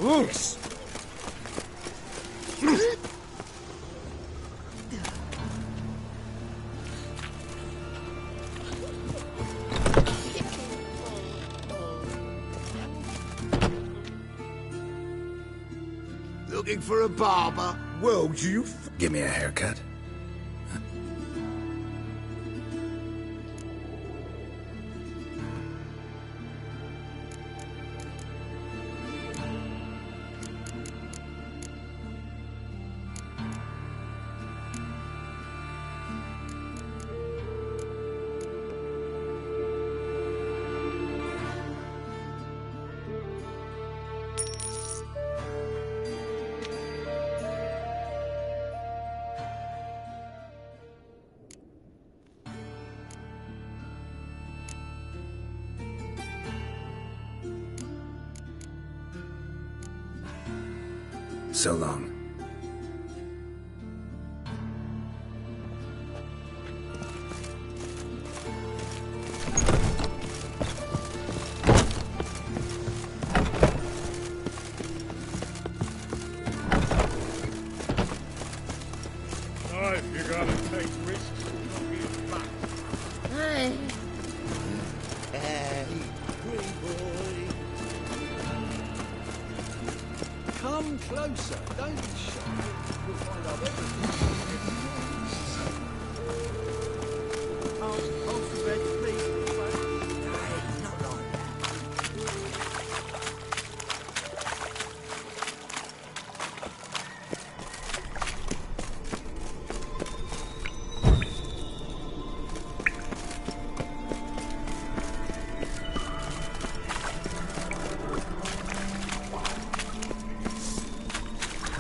Oops! Looking for a barber? Well, you... Give me a haircut. So long. No, you gotta take risks and not be back. Hey. Hey, pretty boy. closer. Don't be shy. We'll find out everything. Alfred, please. Hey, not like that.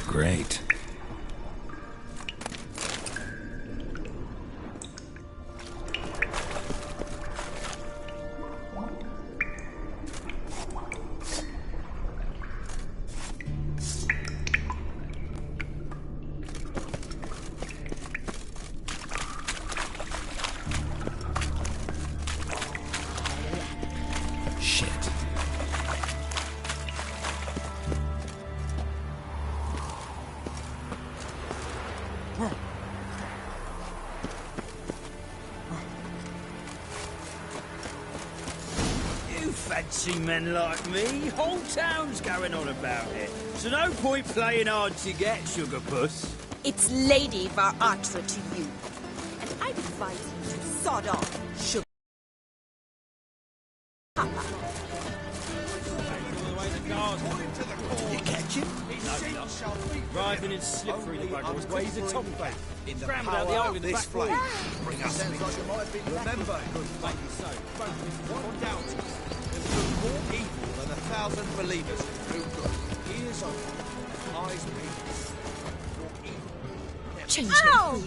Great. Shit. You fancy men like me? Whole town's going on about it. So no point playing hard to get, sugar puss. It's Lady Varatra to you. And I advise you to sod off, sugar. You catch him? Riding and slip through the bugger was ways of Tom back. Crammed out the hole in the back flame. Bring us Sounds like it might have been remember. Maybe so. One doubt. There's been more evil than 1,000 believers. Who got ears open and eyes peeled. Change Ow!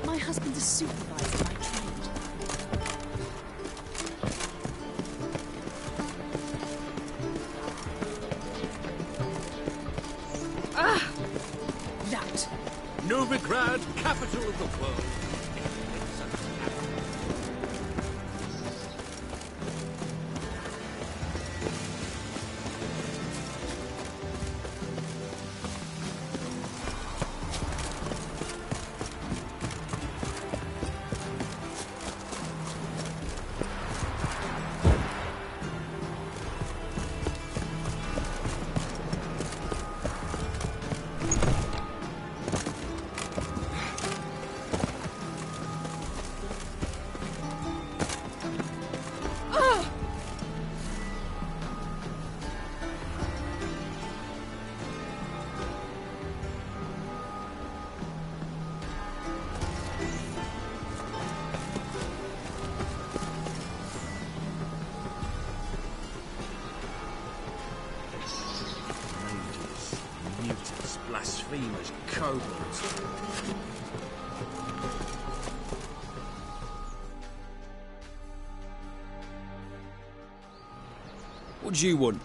My husband's a supervisor by trade. Ah! That. Novigrad, capital of the world. Blasphemers, kobolds. What do you want?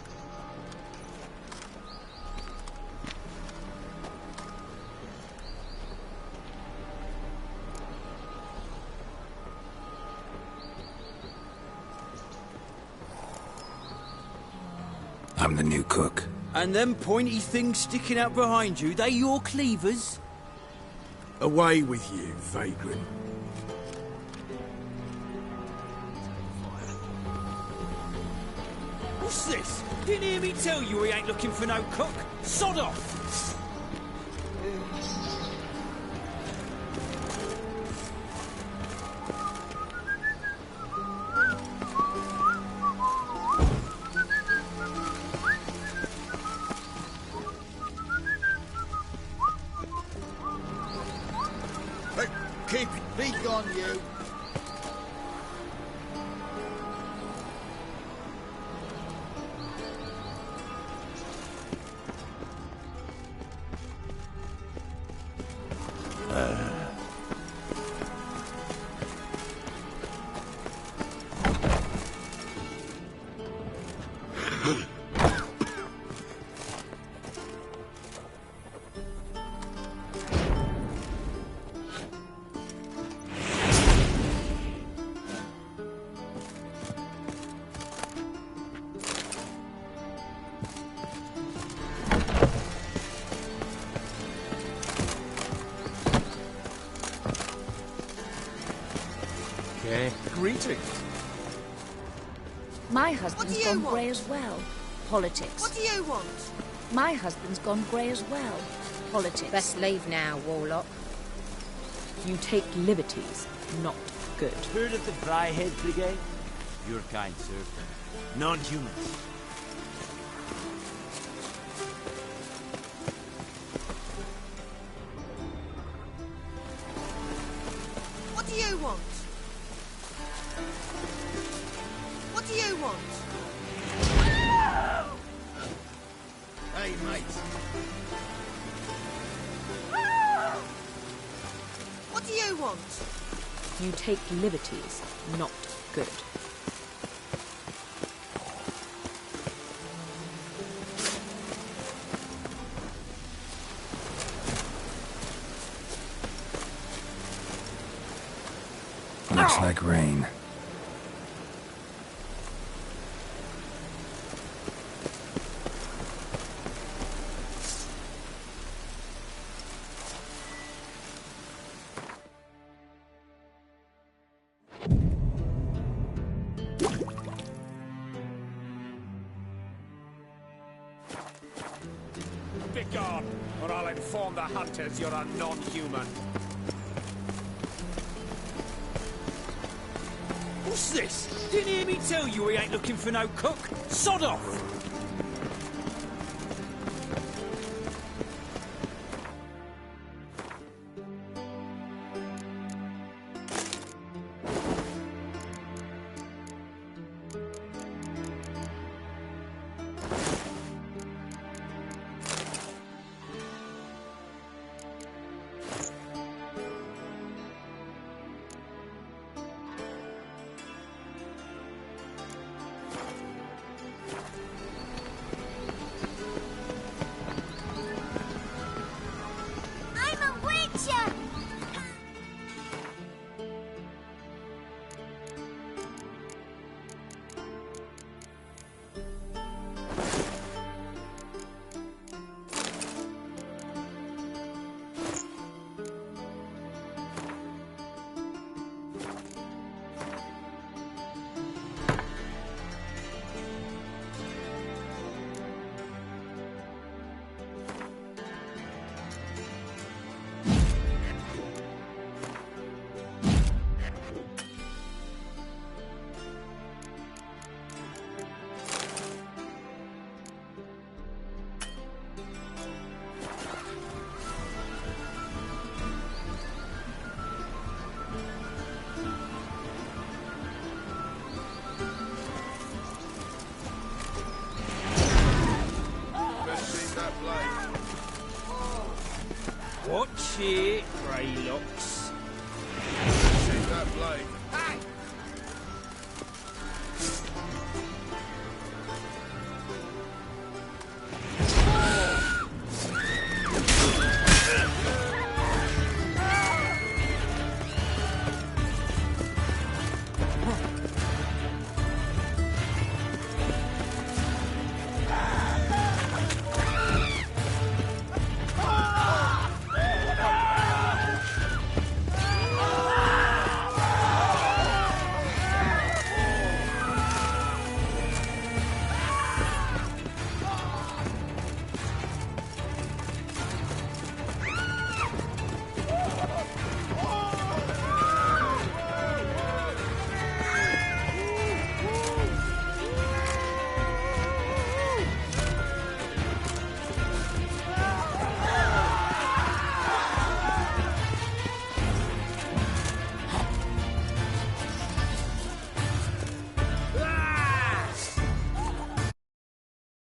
I'm the new cook. And them pointy things sticking out behind you, they your cleavers? Away with you, vagrant. What's this? Didn't hear me tell you we ain't looking for no cook? Sod off! Keep be gone, you. Greetings. My husband's gone grey as well. Politics. What do you want? My husband's gone grey as well. Politics. Best leave now, Warlock. You take liberties. Not good. Heard of the Fryhead Brigade? Your kind, sir. Non-humans. What do you want? What do you want? Hey, mate. What do you want? You take liberties. Not good. Looks like rain. Begone, or I'll inform the hunters you're a non-human. What's this? Didn't hear me tell you we ain't looking for no cook? Sod off! Watch it, Greylocks. See that blade?